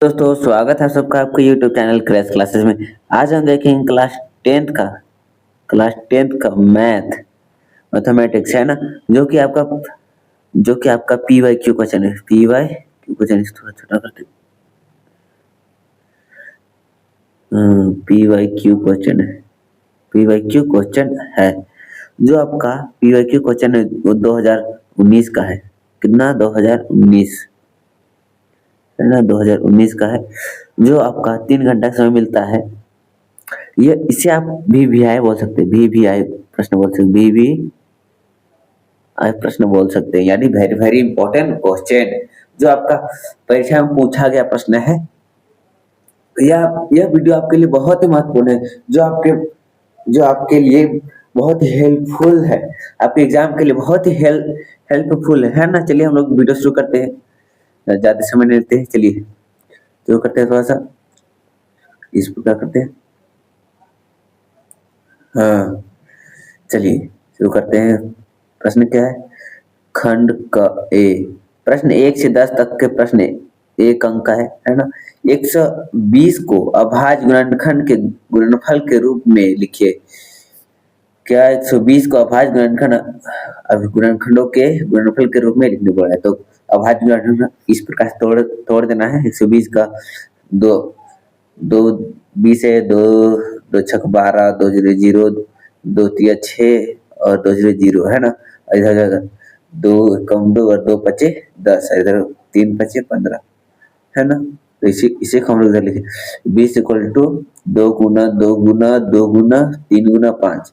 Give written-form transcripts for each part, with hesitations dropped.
दोस्तों स्वागत है सबका आपके YouTube चैनल क्रैश क्लासेस में। आज हम देखेंगे क्लास टेंथ का मैथमेटिक्स है ना, जो कि आपका PYQ क्वेश्चन है। PYQ क्वेश्चन थोड़ा छोटा करते PYQ क्वेश्चन है जो आपका PYQ क्वेश्चन है वो 2019 का है। कितना? 2019 है ना, 2019 का है। जो आपका 3 घंटा समय मिलता है। ये इसे आप VVI बोल सकते हैं, VVI प्रश्न बोल सकते हैं, VVI प्रश्न बोल सकते हैं, यानी वेरी वेरी इंपॉर्टेंट क्वेश्चन जो आपका परीक्षा में पूछा गया प्रश्न है। यह वीडियो आपके लिए बहुत ही महत्वपूर्ण है, जो आपके लिए बहुत ही हेल्पफुल है, आपके एग्जाम के लिए बहुत ही हेल्पफुल है ना। चलिए हम लोग वीडियो शुरू करते हैं, ज्यादा समय नहीं लेते हैं। चलिए शुरू करते हैं। थोड़ा सा इस प्रकार करते हैं। हाँ, चलिए शुरू करते हैं। प्रश्न क्या है? खंड का ए। प्रश्न 1 से 10 तक के प्रश्न 1 अंक का है ना। 120 को अभाज्य गुणनखंड के गुणनफल के रूप में लिखिए। क्या 120 को अभाज्य गुणनखंडों के गुणनफल के रूप में लिखने को है? तो अभाज्य गुणनखंड इस प्रकार तोड़ देना है। 120 का दो 20 है, 2 छक 12, 2 0 0, 2 तिया 6 और 2 0 0 है ना। इधर जाएगा 2 कम 2 और 2 पचे 10, इधर 3 पचे 15 है ना। तो इसे हम लोग इधर लिखे 20 इक्वल टू 2 गुना 2 गुना 2 गुना 3 गुना 5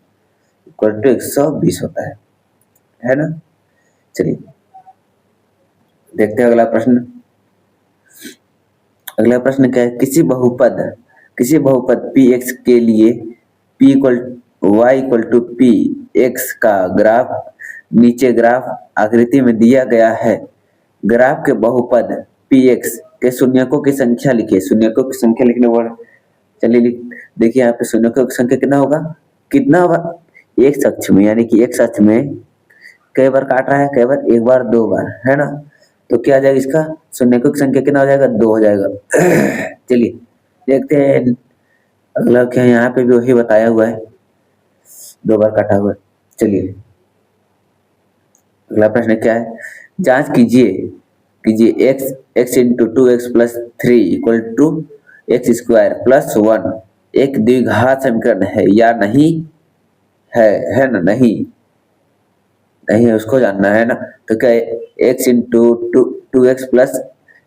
इक्वल टू 120 होता है ना। चलिए देखते हैं अगला प्रश्न। अगला प्रश्न क्या है? किसी बहुपद px के लिए p equal y equal to p x का ग्राफ नीचे ग्राफ आकृति में दिया गया है। ग्राफ के बहुपद px के शून्यकों की संख्या लिखिए। शून्यकों की संख्या लिखने पर चलिए देखिए यहाँ पे शून्यकों की संख्या कितना होगा? एक अक्ष में, यानी कि एक अक्ष में कई बार काट रहा है, कई बार एक बार 2 बार है ना। तो क्या आ जाएगा? इसका शून्यकों की संख्या कितना हो जाएगा? 2 हो जाएगा। चलिए देखते हैं अगला क्या है। यहाँ पे भी वही बताया हुआ है, 2 बार काटा हुआ है। चलिए अगला प्रश्न क्या है? जांच कीजिए x into 2x plus 3 equal to x square plus 1 एक द्विघात समीकरण है या नहीं है ना। नहीं है, उसको जानना है ना। तो क्या x into 2x plus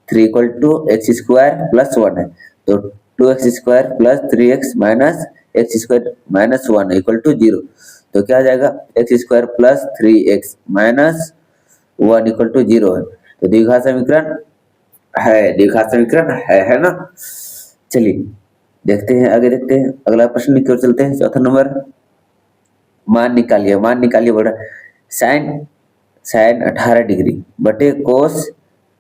3 equal to x square plus 1 है। तो 2x square plus 3x minus x square minus 1 equal to 0। तो क्या आ जाएगा? X square plus 3x minus 1 equal to 0 है। तो द्विघात समीकरण है ना। चलिए देखते हैं आगे, देखते हैं अगला प्रश्न की ओर चलते हैं। चौथा नंबर, मान निकालिए बोल रहा है। साइन 18 डिग्री बटे कोस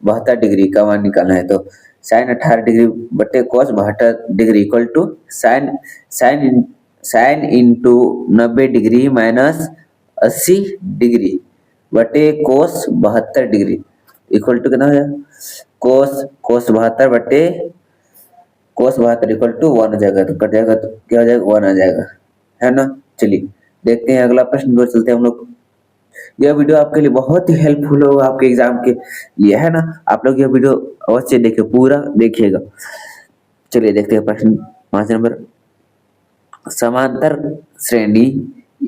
72 डिग्री का मान निकालना है। तो साइन 18 डिग्री बटे cos 72 degree equal to sine into 90 degree minus 80 degree बटे कोस 72 डिग्री इक्वल टू कितना हो जाएगा? कोस 72 बटे कोस 72 इक्वल टू 1 हो जाएगा। तो कट जाएगा तो क्या हो जाएगा? 1 आ जाएगा है ना। चलिए देखते हैं अगला प्रश्न की ओर चलते हैं हम लोग। यह वीडियो आपके लिए बहुत ही हेल्पफुल होगा आपके एग्जाम के लिए है ना। आप लोग यह वीडियो अवश्य देखिए, पूरा देखिएगा। चलिए देखते हैं प्रश्न 5 नंबर। समांतर श्रेणी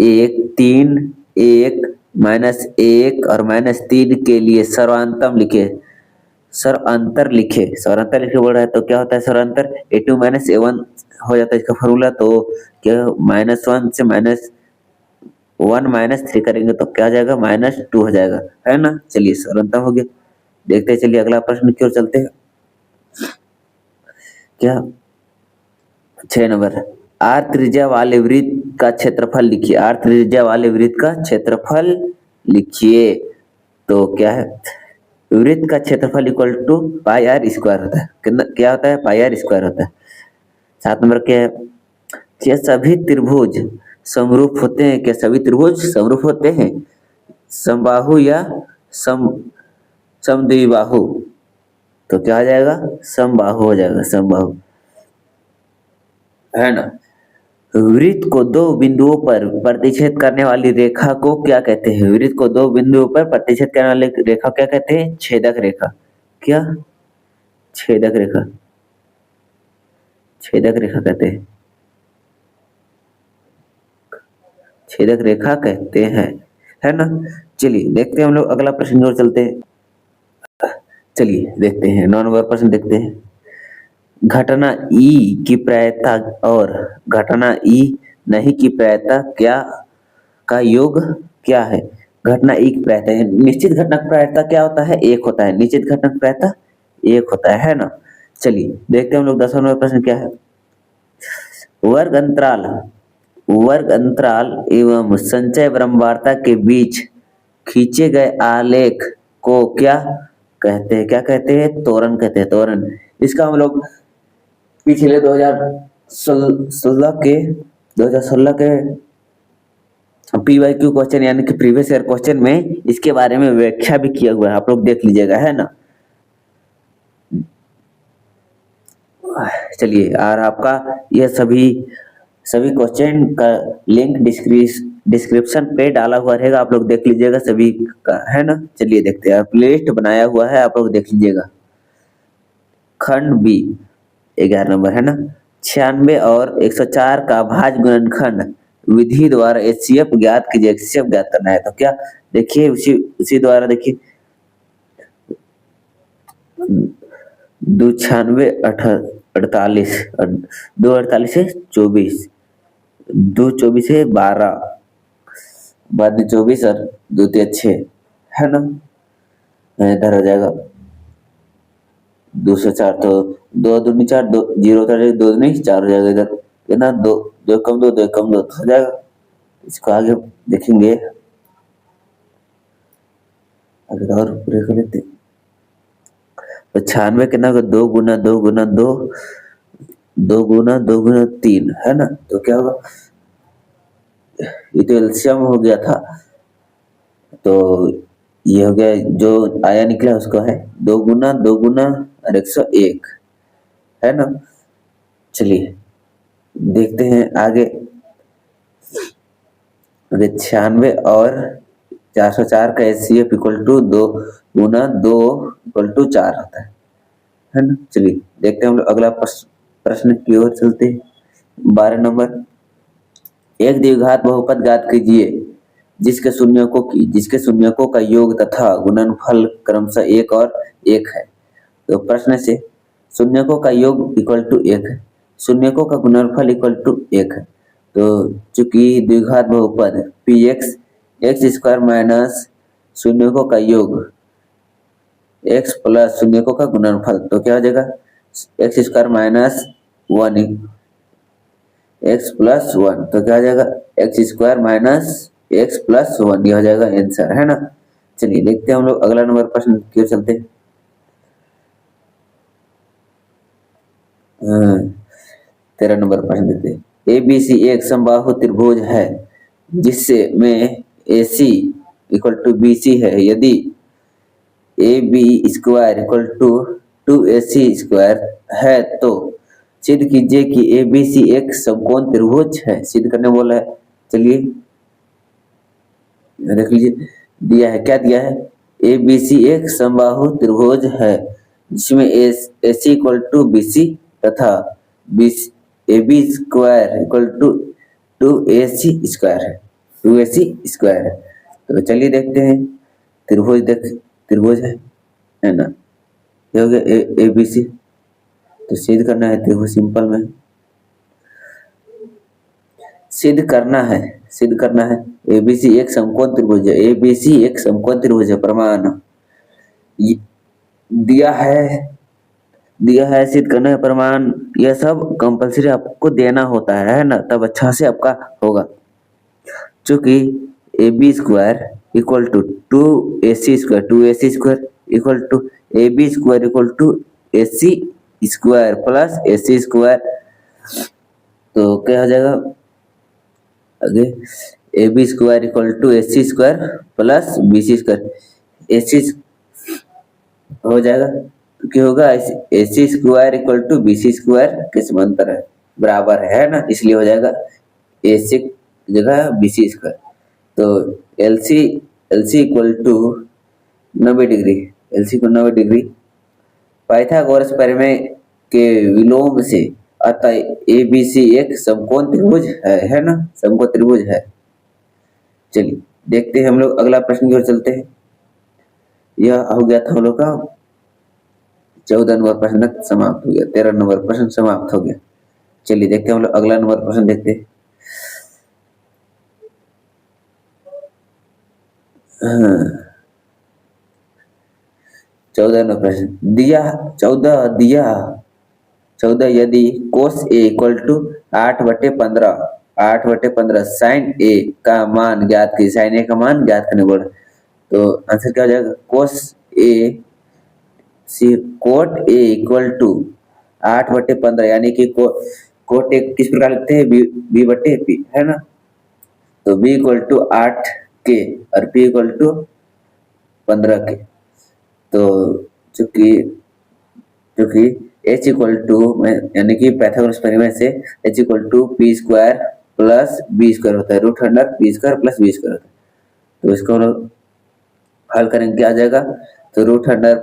1 3 1 -1 और -3 के लिए सर्वांतर लिखे बोल रहा है। तो क्या होता है सर्वांतर? a2 - a1 हो जाता है इसका फॉर्मूला। तो क्या -1 से -1 -3 करेंगे तो क्या आ जाएगा? -2 हो जाएगा है ना। चलिए सर्वांतर हो गया। देखते हैं, चलिए अगला प्रश्न की ओर चलते हैं। क्या 6 नंबर, आर त्रिज्या वाले वृत्त का क्षेत्रफल लिखिए। आर त्रिज्या वाले वृत्त का क्षेत्रफल लिखिए। तो क्या है? वृत्त का क्षेत्रफल equal to pi are square होता है। कितना क्या होता है? पाई आर स्क्वायर होता है। 7 नंबर क्या है? क्या सभी त्रिभुज समरूप होते हैं? क्या सभी त्रिभुज समरूप होते हैं? समबाहु या समद्विबाहु तो क्या हो जाएगा, समबाहु हो जाएगा, समबाहु, है ना। वृत्त को दो बिंदुओं पर प्रतिच्छेद करने वाली रेखा को क्या कहते हैं? वृत्त को दो बिंदुओं पर प्रतिच्छेद करने वाली रेखा क्या कहते हैं? छेदक रेखा। क्या? छेदक रेखा, छेदक रेखा कहते हैं, छेदक रेखा कहते हैं, है ना। चलिए देखते हैं हम लोग अगला प्रश्न की ओर चलते हैं। चलिए देखते हैं 9 नंबर प्रश्न देखते हैं। घटना ई की प्रायिकता और घटना ई नहीं की प्रायिकता क्या का योग क्या है? घटना ई की प्रायिकता, निश्चित घटना की प्रायिकता क्या होता है? एक होता है। निश्चित घटना की प्रायिकता एक होता है ना। चलिए देखते हैं हम लोग 10वां नंबर प्रश्न क्या है। वर्ग अंतराल, वर्ग अंतराल एवं संचय ब्रह्मवार्ता के बीच खींचे गए आलेख को क्या कहते हैं? क्या कहते हैं? त्वरण कहते हैं, त्वरण। इसका हम लोग पिछले 2016 के PYQ क्वेश्चन यानी कि प्रीवियस ईयर क्वेश्चन में इसके बारे में व्याख्या भी किया हुआ है, आप लोग देख लीजिएगा, है ना। चलिए, और आपका यह सभी क्वेश्चन का लिंक डिस्क्रिप्शन पे डाला हुआ रहेगा, आप लोग देख लीजिएगा सभी का, है ना। चलिए देखते हैं, प्लेलिस्ट बनाया हुआ है, आप लोग देख लीजिएगा। खंड बी 11 नंबर, है ना। 96 और 104 का भाज्य गुणनखंड विधि द्वारा HCF ज्ञात कीजिए। HCF ज्ञात करना है तो क्या, देखिए उसी द्वारा देखिए, 296 248 से 24, 224 से 12, बाद में 24 और 2 6, है ना। इधर हो जाएगा 204, तो 2 दूनी 4, 2 0 उधर 2 नहीं 4 हो जाएगा, इधर है ना। 2 2 कम 2 2 कम 2 हो जाएगा। इसको आगे देखेंगे, अगर और पूरे कर लेते। तो 96 कितना होगा? 2 गुना 2 गुना 2, 2 गुना 2 गुना 3, है ना। तो क्या होगा, ये तो एलसीएम हो गया था, तो ये हो गया, जो आया निकला उसको है 2 गुना 2 गुना और 101, है ना। चलिए देखते हैं आगे। 96 और 404 का HCF इक्वल टू 2 गुना 2 इक्वल टू 4 होता है ना। चलिए देखते हैं हम लोग अगला प्रश्न की ओर चलते हैं। 12 नंबर, एक द्विघात बहुपद ज्ञात कीजिए जिसके शून्यकों का योग तथा गुणनफल क्रमशः 1 और 1 है। तो प्रश्न से शून्यकों का योग इक्वल टू 1 है, शून्यकों का गुणनफल इक्वल टू 1 है। तो चूंकि द्विघात बहुपद px एक्स स्क्वायर माइनस शून्यकों का योग x प्लस शून्यकों का गुणनफल, तो क्या हो जाएगा, x square minus 1 x plus 1, तो क्या हो जाएगा, x square minus x plus 1, ये हो जाएगा आंसर, है ना। चलिए देखते हैं हम लोग अगला नंबर प्रश्न की ओर चलते हैं। 13 नंबर प्रश्न देते हैं। ABC एक समबाहु त्रिभुज है जिससे में AC इक्वल टू BC है। यदि AB square equal to 2AC square है तो सिद्ध कीजिए कि ABC एक समकोण त्रिभुज है। सिद्ध करने बोला है, चलिए देख लीजिए, दिया है, क्या दिया है, ABC एक समबाहु त्रिभुज है जिसमें AC इक्वल टू BC तथा AB square equal to 2AC square है, 2AC स्क्वायर है। तो चलिए देखते हैं, त्रिभुज है ना, ये हो गया ABC। तो सिद्ध करना है त्रिभुज, सिंपल में सिद्ध करना है ABC एक समकोण त्रिभुज है, ABC एक समकोण त्रिभुज है। प्रमाण दिया है, सिद्ध करना है प्रमाण, यह सब कंपलसरी आपको देना होता है ना, तब अच्छा से आपका होगा। चूंकि AB square equal to 2AC square, 2AC square equal to AB square equal to AC square plus AC square, तो क्या हो जाएगा आगे, AB square equal to AC square plus BC square, AC हो जाएगा तो क्या होगा, AC square equal to BC square के समांतर है, बराबर है ना, इसलिए हो जाएगा AC की जगह BC स्क्वायर। तो LC LC equal to 90 degree, LC को 90 डिग्री पाइथागोरस प्रमेय के विलोम से अतः ABC एक समकोण त्रिभुज है ना, समकोण त्रिभुज है। चलिए देखते हैं हम लोग अगला प्रश्न की ओर चलते हैं। यह हो गया था हम लोग का 14 नंबर प्रश्न तक समाप्त हो गया, 13 नंबर प्रश्न समाप्त हो गया। चलिए देखते हैं हम लोग अगला नंबर प्रश्न देखते हैं। हाँ, 14 नंबर प्रश्न दिया, 14 यदि cos A equal to 8/15, 8/15 sine A का मान ज्ञात की, साइन A का मान ज्ञात करने बोला, तो आंसर क्या हो जाएगा, कोट A इक्वल टू 8/15, यानी कि कोट A किस प्रकार लिखते हैं, B/P है ना। तो B इक्वल टू 8K और P इक्वल टू 15K। तो चूंकि क्योंकि H इक्वल टू यानी कि पाइथागोरस प्रमेय से H equal to P square plus B square होता है, root under P square plus B square होता है। तो इसको हम लोग हल करेंगे, क्या आ जाएगा, तो रूट अंडर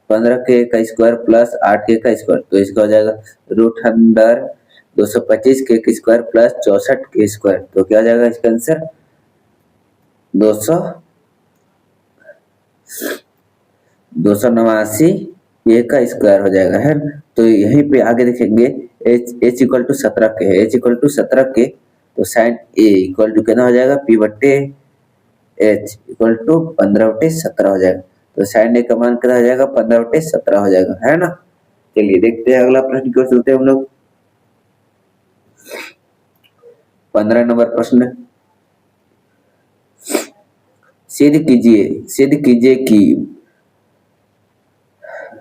15K का स्क्वायर प्लस 8K का स्क्वायर, तो इसका हो जाएगा रूट अंडर 225K का स्क्वायर प्लस 64K स्क्वायर। तो क्या आ जाएगा इसका आंसर, 289 A का स्क्वायर हो जाएगा है ना। तो यहीं पे आगे देखेंगे H इक्वल टू 17K है, H इक्वल टू 17K, तो साइन A इक्वल टू कितना हो जाएगा, P/H इक्वल टू 15/17 हो जाएगा। तो साइन A का मान कितना हो जाएगा, 15/17 हो जाएगा है ना। चलिए देखते हैं अगला प्रश्न की ओर चलते हैं हम लोग। 15 नंबर प्रश्न, सिद्ध कीजिए कि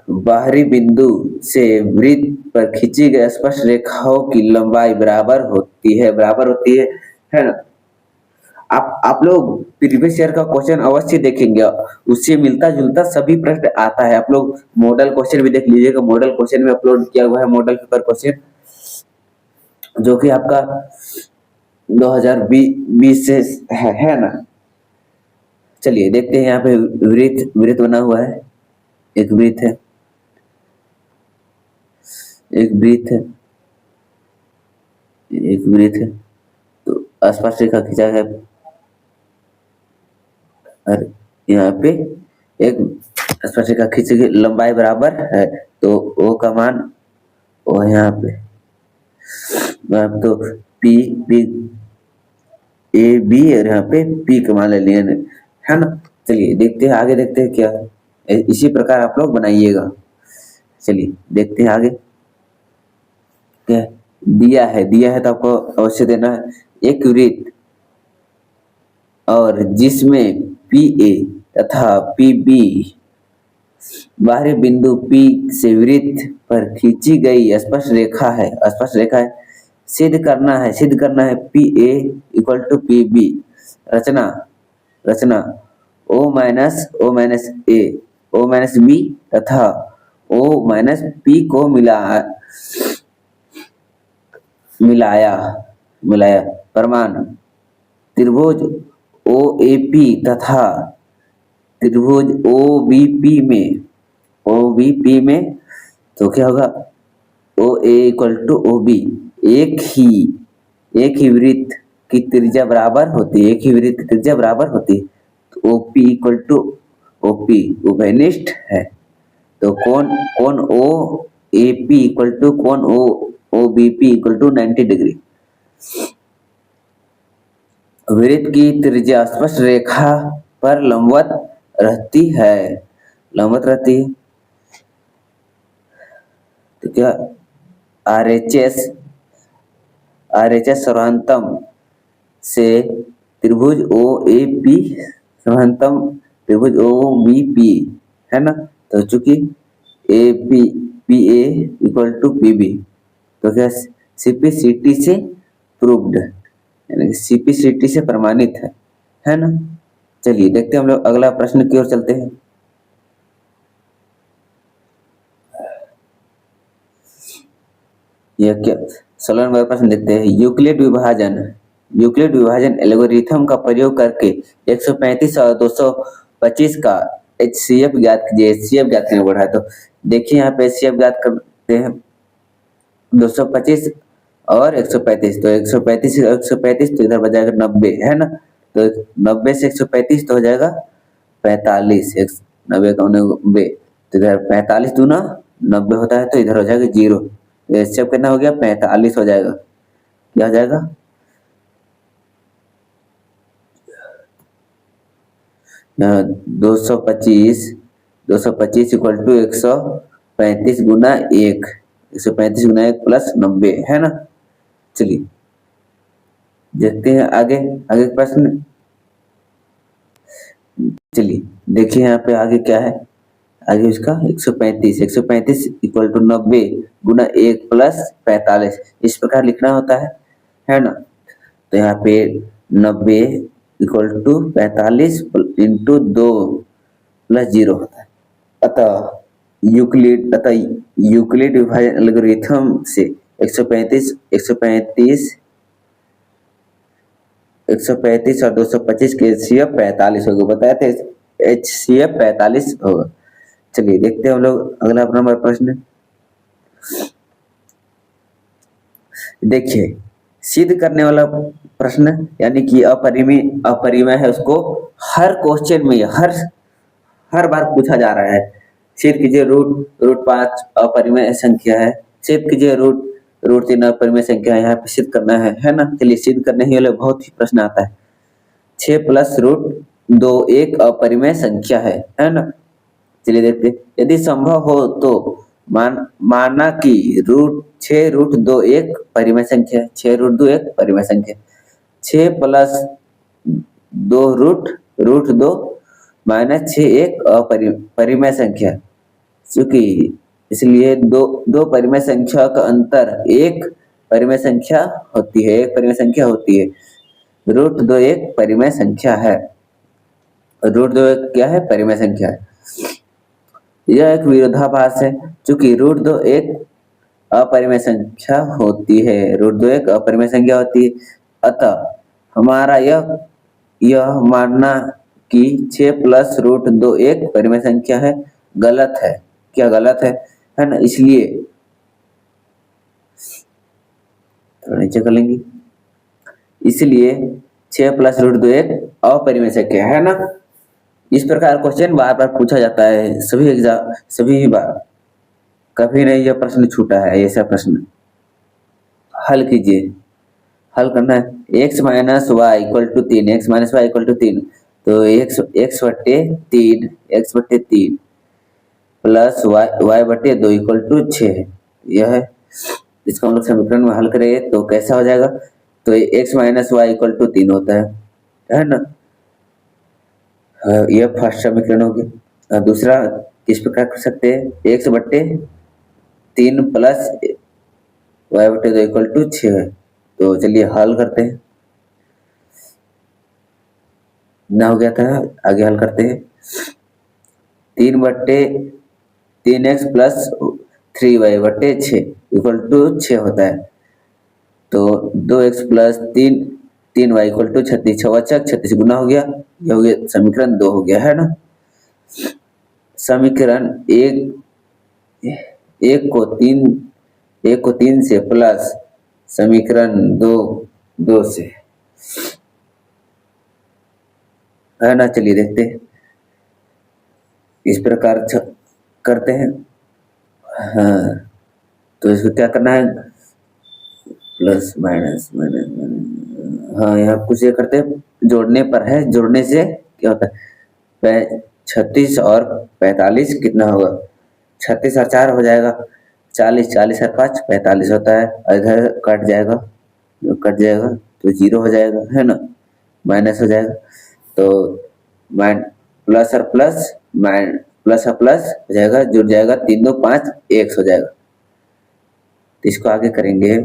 बाहरी बिंदु से वृत्त पर खींची गई स्पर्श रेखाओं की लंबाई बराबर होती है ना। आप लोग प्रीवियस ईयर का क्वेश्चन अवश्य देखेंगे, उससे मिलता जुलता सभी प्रश्न आता है। आप लोग मॉडल क्वेश्चन भी देख लीजिएगा, मॉडल क्वेश्चन में अपलोड किया हुआ है मॉडल पेपर क्वेश्चन, जो कि आपका 2020 से है ना। चलिए देखते हैं, यहाँ पे वृत्त बना हुआ है, एक वृत्त है, तो आसपास रेखा खींचा है और यहाँ पे एक आसपास रेखा खींची गई, लंबाई बराबर है, तो O का मान O यहाँ पे, तो P A B और यहाँ पे P का मान ले लिया है ना। चलिए देखते हैं आगे, देखते हैं क्या है, इसी प्रकार आप लोग बनाइएगा। चलिए देखते हैं आगे क्या दिया है तो आपको अवश्य देना है, एक वृत्त और जिसमें PA तथा PB बाहरी बिंदु P से वृत्त पर खींची गई स्पर्श रेखा है, सिद्ध करना है PA इक्वल टू PB। रचना O minus A O minus B तथा O माइनस P को मिलाया प्रमाण त्रिभुज OAP तथा त्रिभुज OBP में तो क्या होगा, OA इक्वल टू OB, एक ही वृत्त की त्रिज्या बराबर होती है, तो OP इक्वल टू OP उभयनिष्ठ है। तो कोण OAP इक्वल टू कोण OBP इक्वल टू 90 डिग्री। वृत्त की त्रिज्या स्पर्श रेखा पर लंबवत रहती है, तो क्या RHS सर्वांतम से त्रिभुज OAP सर्वांतम त्रिभुज OBP है ना। तो चूंकि PA इक्वल टू PB, तो क्या CPCT से प्रूव्ड, यानी CPCT से प्रमाणित है ना। चलिए देखते हैं हम लोग अगला प्रश्न की ओर चलते हैं। यह क्या 16 नंबर प्रश्न देखते हैं। यूक्लिड विभाजन एल्गोरिथम का प्रयोग करके 135 और 225 का एचसीएफ ज्ञात कीजिए। एचसीएफ ज्ञात करना पड़ रहा है, तो देखिए यहाँ पे एचसीएफ ज्ञात करते हैं 225 और 135। तो 135 135 तो इधर बजाएगा 90 है ना, तो 90 से 135 तो हो जाएगा 45। 90 का 90 तो इधर 45 दूना 90 होता है, तो इधर हो जाएगा 0। एचसीएफ कितना हो गया 45 हो जाएगा। क्या हो जाएगा 225 इक्वल टू 135 गुना 1, 135 गुना 1 प्लस 90 है ना। चलिए देखते हैं आगे आगे प्रश्न। चलिए देखिए यहाँ पे आगे क्या है। आगे उसका 135 इक्वल टू 90 गुना 1 प्लस 45 इस प्रकार लिखना होता है ना। तो यहाँ पे 90 इक्वल टू 45 इंटू 2 प्लस 0 होता है। अतः यूक्लिड विभाजन एल्गोरिथम से 135 और 225 के एचसीएफ 45 होगा। बताया था एचसीएफ 45 होगा। चलिए देखते हैं हम लोग अगला नंबर प्रश्न। देखिए सिद्ध करने वाला प्रश्न यानी कि अपरिमेय है, उसको हर क्वेश्चन में हर बार पूछा जा रहा है। सिद्ध कीजिए रूट 5 अपरिमेय संख्या है। सिद्ध कीजिए रूट 3 अपरिमेय संख्या है। यहाँ पे सिद्ध करना है ना। चलिए सिद्ध करने ही वाले बहुत ही प्रश्न आता है। 6 प्लस रूट 2 एक अपरिमेय संख्या है ना। चलिए देखते हैं। यदि संभव हो तो माना कि 6 रूट 2 एक परिमेय संख्या है। 6 रूट 2 एक परिमेय संख्या। 6 प्लस 2 रूट 2 माइनस 6 एक परिमेय संख्या, क्योंकि इसलिए दो परिमेय संख्या का अंतर एक परिमेय संख्या होती है। रूट 2 एक परिमेय संख्या है। रूट 2 एक क्या है परिमेय संख्या है। यह एक विरोधाभास है, क्योंकि रूट 2 एक अपरिमेय संख्या होती है। रूट 2 एक अपरिमेय संख्या होती है। अतः हमारा यह मानना कि 6 प्लस रूट 2 एक परिमेय संख्या है गलत है। क्या गलत है ना। इसलिए नीचे कर लेंगे। इसलिए 6 प्लस रूट 2 एक अपरिमेय संख्या है ना। इस प्रकार क्वेश्चन बार बार पूछा जाता है सभी बार, कभी नहीं यह प्रश्न छूटा है। ऐसा प्रश्न हल कीजिए। हल करना है x minus y equal to 3। X minus y equal to 3, तो x बट्टे 3 प्लस वाई बट्टे 2 इक्वल टू 6। यह है। इसको हम लोग समीकरण में हल करेंगे तो कैसा हो जाएगा। तो x minus y equal to 3 होता है ना। यह फर्स्ट समीकरण हो गया। दूसरा किस प्रकार कर सकते हैं। x बट्टे 3 प्लस वाई बट्टे 2 इक्वल टू 6 है। तो चलिए हल करते हैं। ना हो गया था, आगे हल करते हैं। 3 बट्टे 3x प्लस 3y बट्टे 6 इक्वल टू 6 होता है। तो 2x plus 3y equal to 36। 36 गुना हो गया। यह हो गया समीकरण 2 हो गया है ना। समीकरण एक को 3 से प्लस समीकरण 2 से है ना। चलिए देखते हैं। इस प्रकार करते हैं। हाँ तो इसको क्या करना है प्लस माइनस। हाँ यहाँ कुछ ये करते हैं, जोड़ने पर है। जोड़ने से क्या होता है 36 और 45 कितना होगा 36 और 4 हो जाएगा 40। 40 और 5 45 होता है। इधर कट जाएगा तो 0 हो जाएगा है ना। माइनस हो जाएगा तो प्लस और प्लस हो जाएगा, जुड़ जाएगा 3 2 5 1 हो जाएगा। तो इसको आगे करेंगे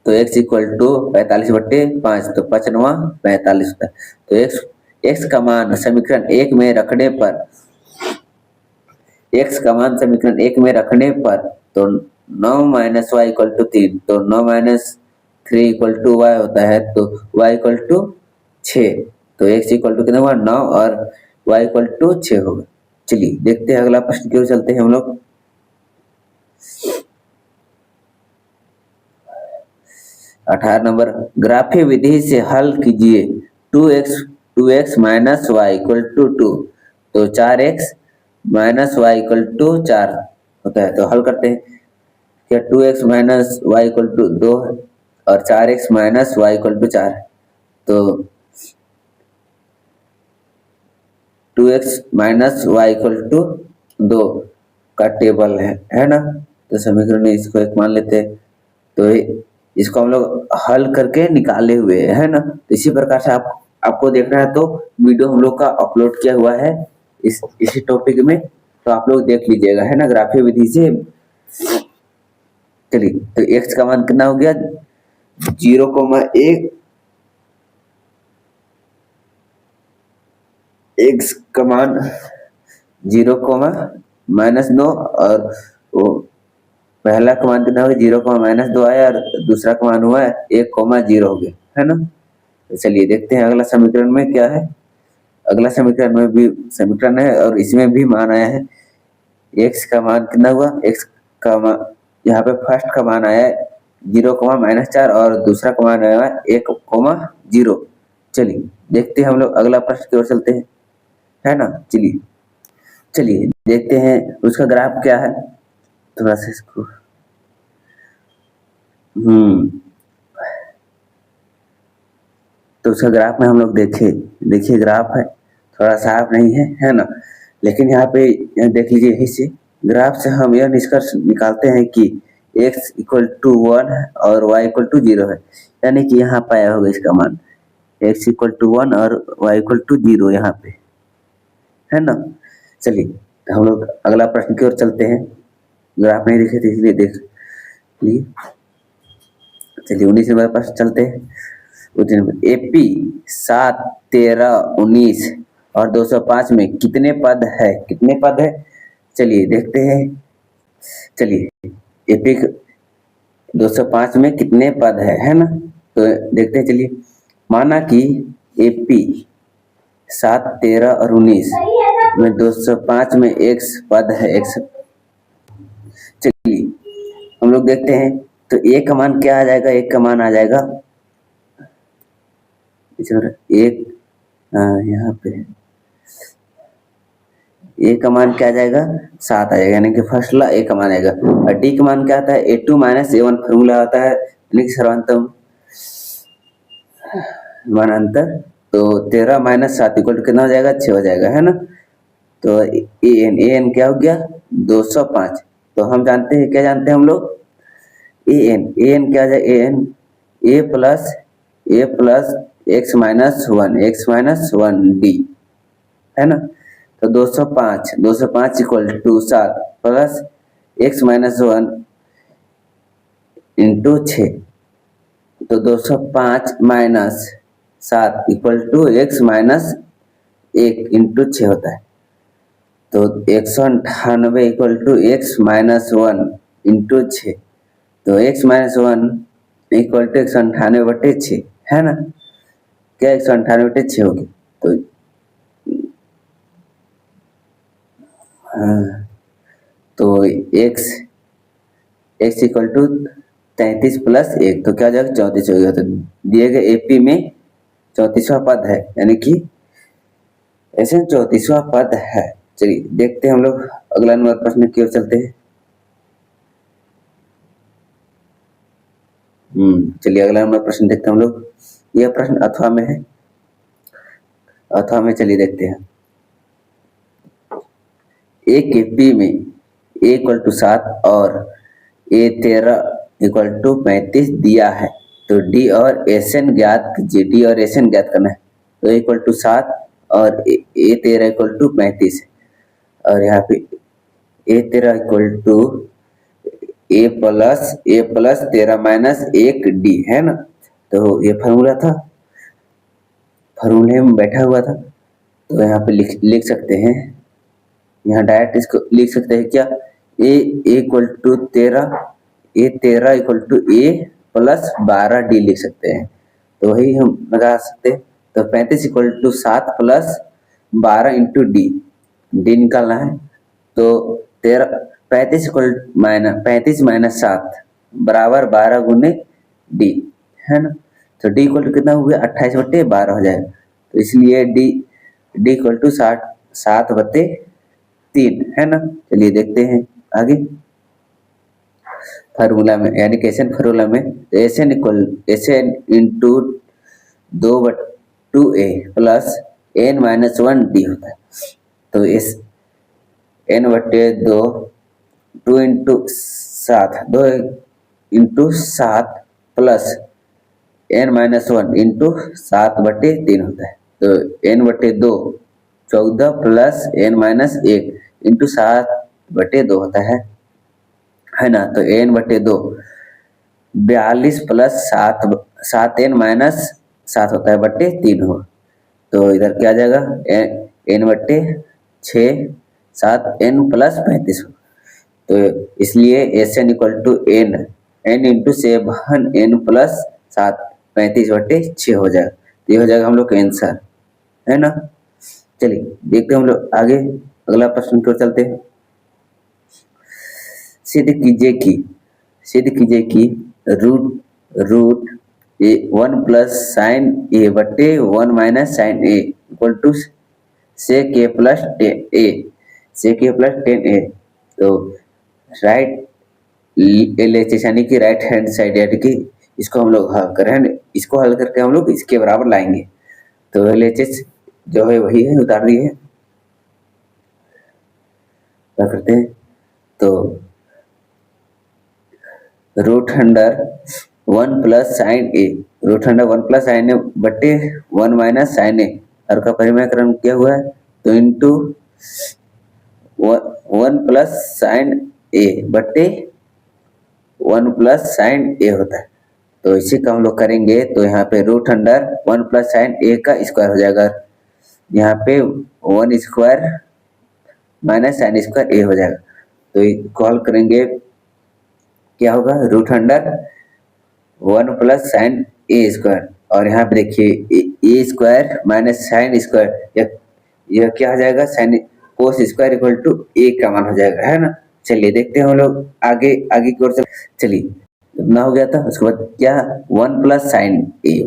तो x इक्वल टू 45 बट्टे 5, तो 5 9 45 होता है। तो x का मान समीकरण 1 में रखने पर तो 9 माइनस वाई इक्वल टू 3, तो 9 माइनस 3 इक्वल टू वाई होता है, तो वाई इक्वल टू 6, तो एक्स इक्वल टू कितना हुआ 9 और वाई इक्वल टू 6 होगा। चलिए देखते हैं अगला प्रश्न की ओर चलते हैं हम लोग। 18 नंबर, ग्राफीय विधि से हल कीजिए 2x minus y equal to 2, तो 4x minus y equal to 4 होता है। तो हल करते हैं, क्या 2x minus y equal to 2 है और 4x minus y equal to 4 है, तो 2x minus y equal to 2 का टेबल है ना। तो समीकरण में इसको एक मान लेते हैं, तो इसको हम लोग हल करके निकाले हुए है ना। तो इसी प्रकार से आपको देखना है तो वीडियो हम लोग का अपलोड किया हुआ है इसी टॉपिक में, तो आप लोग देख लीजिएगा है ना, ग्राफीय विधि से। चलिए तो x का मान कितना हो गया 0,1, x का मान 0,-9 और वो पहला का मान कितना हो गया 0,-2 आया और दूसरा का मान हुआ 1,0 हो गया है ना। तो चलिए देखते हैं अगला समीकरण में क्या है। अगला समीकरण में भी समीकरण है और इसमें भी मान आया है। x का मान कितना हुआ, x का मान यहाँ पे फर्स्ट का मान आया है 0,-4 और दूसरा का मान आया है 1,0। चलिए देखते हैं हम लोग अगला प्रश्न की ओर चलते हैं है ना। चलिए देखते हैं उसका ग्राफ क्या है, थोड़ा सा इसको तो उसका ग्राफ में हम लोग देखिए ग्राफ है थोड़ा साफ नहीं है ना, लेकिन यहाँ पे देख लीजिए, यही से ग्राफ से हम यह निष्कर्ष निकालते हैं कि x इक्वल टू 1 है और y इक्वल टू 0 है, यानी कि यहाँ पाया होगा इसका मान x इक्वल टू 1 और y इक्वल टू 0 यहाँ पे है ना। चलिए तो हम लोग अगला प्रश्न की ओर चलते हैं, ग्राफ नहीं दिखे थे इसलिए देख लिए। चलिए 19 नंबर प्रश्न चलते हैं। एपी 7, 13, 19 और 205 में कितने पद है चलिए देखते हैं। चलिए एपी 205 में कितने पद है ना, तो देखते हैं। चलिए माना कि एपी 7, 13 और 19 में 205 में x पद है x। चलिए हम लोग देखते हैं, तो a का मान क्या आ जाएगा, एक का मान आ जाएगा एक, यहाँ पे a का मान क्या आ जाएगा 7 आ जाएगा, यानी कि फर्स्ट ला a का मान आएगा। और d का मान क्या आता है a2 माइनस a1 फॉर्मूला आता है, यानी कि सर्वांतम मान अंतर। तो 13 माइनस 7 इक्वल टू कितना हो जाएगा 6 हो जाएगा है ना। तो an क्या हो गया 205। तो हम जानते हैं, क्या जानते हैं हम लोग an क्या है a plus x minus 1 d है ना। तो 205 equal to 7 plus x minus 1 into 6, तो 205 minus 7 equal to x minus 1 into 6 होता है। तो 198 equal to x minus 1 into 6, तो x माइनस 1 इक्वल टू 198/6 है ना। क्या 198/6 होगी, तो x इक्वल टू 33 प्लस 1, तो क्या हो जाएगा 34 हो गया। तो दिए गए एपी में 34वां पद है, यानी कि ऐसे 34वां पद है। चलिए देखते हैं हम लोग अगला नंबर प्रश्न की ओर चलते हैं। चलिए अगला नंबर प्रश्न देखते हैं हम लोग। यह प्रश्न अथवा में है, अथवा में चलिए देखते हैं। एक एपी में a इक्वल टू 7 और a 13 इक्वल टू 35 दिया है, तो d और एसएन ज्ञात कीजिए। d और एसएन ज्ञात करना है, तो a इक्वल टू 7 और a 13 इक्वल टू 35 और यहाँ पे a 13 equal to a plus 13 minus 1 d है ना। तो ये फार्मूला था, फार्मूले में बैठा हुआ था, तो यहाँ पे लिख सकते हैं, यहाँ डायरेक्ट इसको लिख सकते हैं क्या a equal to 13 A13 equal to A plus 12D लिख सकते हैं। तो वही हम लगा सकते हैं। तो 35 equal to 7 plus 12 into d, d निकालना है। तो 35 इक्वल पैंतीस माइनस 7 बराबर 12 गुने डी, है ना। तो डी इक्वल टू कितना हो गया, 28/12 हो जाएगा। तो इसलिए डी इक्वल टू 7/3, है ना। चलिए देखते हैं आगे फार्मूला में, यानी कि एसएन फार्मूला में SN into 2/2a plus n-1d होता है। तो इस n/2 2 into 7 plus n-1 into 7/3 होता है। तो n/2 14 प्लस n-1 इंटू 7/2 होता है ना। तो n/2 42 प्लस 7n-7 होता है बट्टे 3 हो। तो इधर क्या आ जाएगा, n/6 7n प्लस 35 हो। तो इसलिए SN equal to n into 7n plus 7 35/6 हो जाएगा। तो ये हो जाएगा हम लोग का आंसर, है ना। चलिए देखते हैं हम लोग आगे अगला प्रश्न की ओर चलते हैं। सिद्ध कीजिए कि रूट 1 प्लस साइन ए बट्टे 1 minus sine a equal to sec a plus 10a। तो राइट LHS यानी कि राइट हैंड साइड, यानी कि इसको हम लोग हल करें, इसको हल करके हम लोग इसके बराबर लाएंगे। तो LHS जो है वही है, उतार दिए क्या करते हैं। तो root under 1 plus sine A, root under 1 plus sine a बट्टे 1 माइनस साइन ए, और का परिमाकरण क्या हुआ है। तो इंटू 1 प्लस साइन ए बट्टे 1 प्लस साइन ए होता है। तो इसी का हम लोग करेंगे। तो यहाँ पे root under 1 plus sine A का स्क्वायर हो जाएगा, यहाँ पे 1 square minus sine square A हो जाएगा। तो कॉल करेंगे क्या होगा, root under 1 plus sine A square, और यहाँ पे देखिए A square minus sine square, यह क्या हो जाएगा, sine cos square equal to A का मान हो जाएगा, है ना। चलिए देखते हैं हम लोग आगे की ओर। चलिए इतना हो गया था। उसके बाद क्या, 1 प्लस साइन ए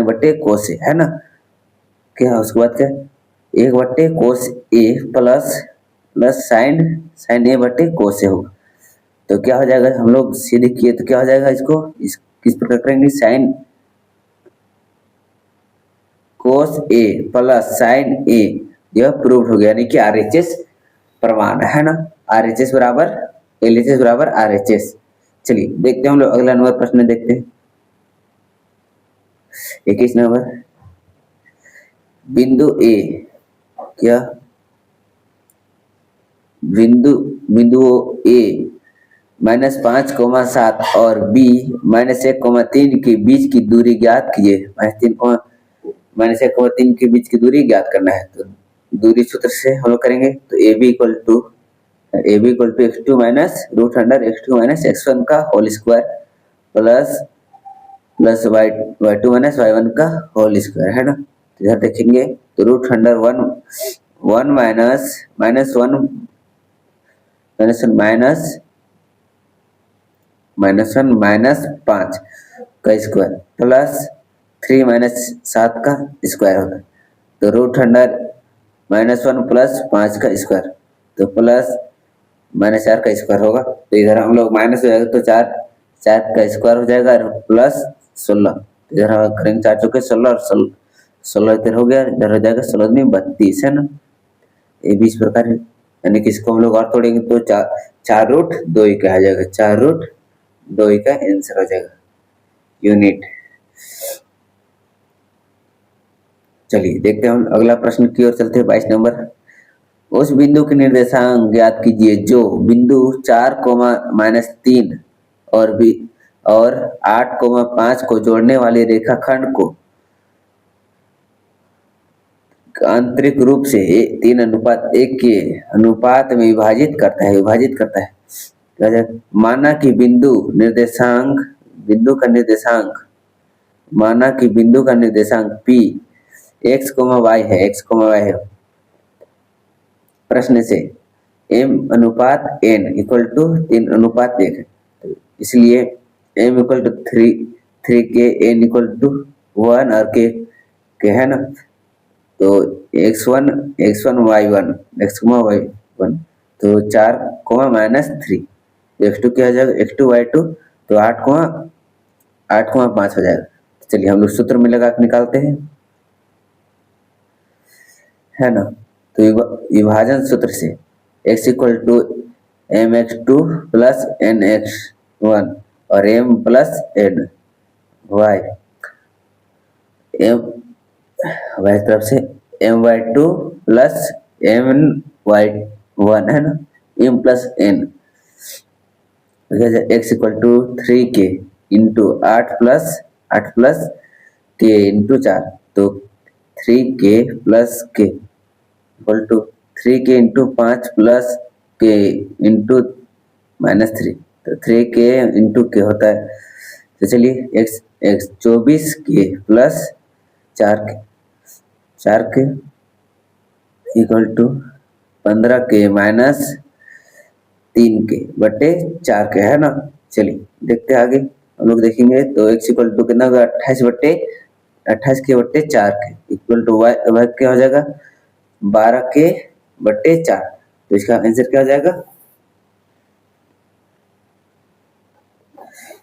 बट्टे कोस ए, है ना। क्या उसके बाद क्या, 1 बट्टे कोस ए प्लस साइन ए बट्टे कोस ए होगा। तो क्या हो जाएगा, हम लोग सीधे किए तो क्या हो जाएगा, इसको किस प्रकार करेंगे, साइन कोस ए प्लस साइन ए, यह प्रूव हो गया, यानी कि RHS प्रमाण है ना। RHS बराबर LHS बराबर RHS। चलिए देखते हैं हम लोग अगला नंबर प्रश्न देखते हैं। 21 नंबर, बिंदु ए, क्या बिंदु ए -5,7 और B -1,3 के बीच की दूरी ज्ञात कीजिए। -1,3 के बीच की दूरी ज्ञात करना है। तो दूरी सूत्र से हम लोग करेंगे। तो AB equal to x2 minus root under x2 minus x1 का whole square plus y2 minus y1 का होल स्क्वायर, है ना। इधर देखेंगे तो रूट अंडर 1 माइनस 1 माइनस 5 का स्क्वायर प्लस 3 माइनस 7 का स्क्वायर होगा। तो रूट अंडर -1 प्लस 5 का स्क्वायर, तो प्लस -4 का स्क्वायर होगा। तो इधर हम लोग माइनस हो जाएगा, तो 4 का स्क्वायर हो जाएगा और प्लस 16। इधर हम करेंगे 4 चौके 16 और 16 इधर हो गया, इधर हो जाएगा 16 में 32, है ना। ये 20 प्रकार है, यानी कि इसको हम लोग और तोड़ेंगे तो 4 रूट 2 का आ जाएगा, 4 रूट 2 का आंसर हो जाएगा यूनिट। चलिए देखते हैं हम अगला प्रश्न की ओर चलते हैं। 22 नंबर, उस बिंदु के निर्देशांक ज्ञात कीजिए जो बिंदु 4,-3 और 8,5 को जोड़ने वाली रेखाखंड को आंतरिक रूप से 3:1 के अनुपात में विभाजित करता है। क्या जाए, माना कि बिंदु का निर्देशांक माना कि बिंदु का निर्देशांक P x, y है, प्रश्न से m अनुपात n इक्वल टू 3:1 है। तो इसलिए m इक्वल टू 3 के, n इक्वल टू 1 और के है ना। तो x1 y1 तो 4 -3, तो x2 क्या हो जाएगा, x2 y2 तो 8 5 हो जाएगा। चलिए हम लोग सूत्र में लगा के निकालते हैं, है ना। तो विभाजन सूत्र से x equal to mx2 plus nx1 और m plus n y, y तरफ से my2 प्लस my1 है ना, m plus n, x equal to 3k into 8 plus k into 4, तो 3k plus k equal to 3k into 5 plus k into -3, तो 3k into k होता है। तो चलिए x 24k plus 4k equal to 15k minus 3k बटे 4k, है ना। चलिए देखते हैं आगे, हम लोग देखेंगे तो x इक्वल टू कितना होगा, 28k बटे 4k इक्वल टू y क्या हो जाएगा, 12k बटे 4, तो इसका आंसर क्या हो जाएगा,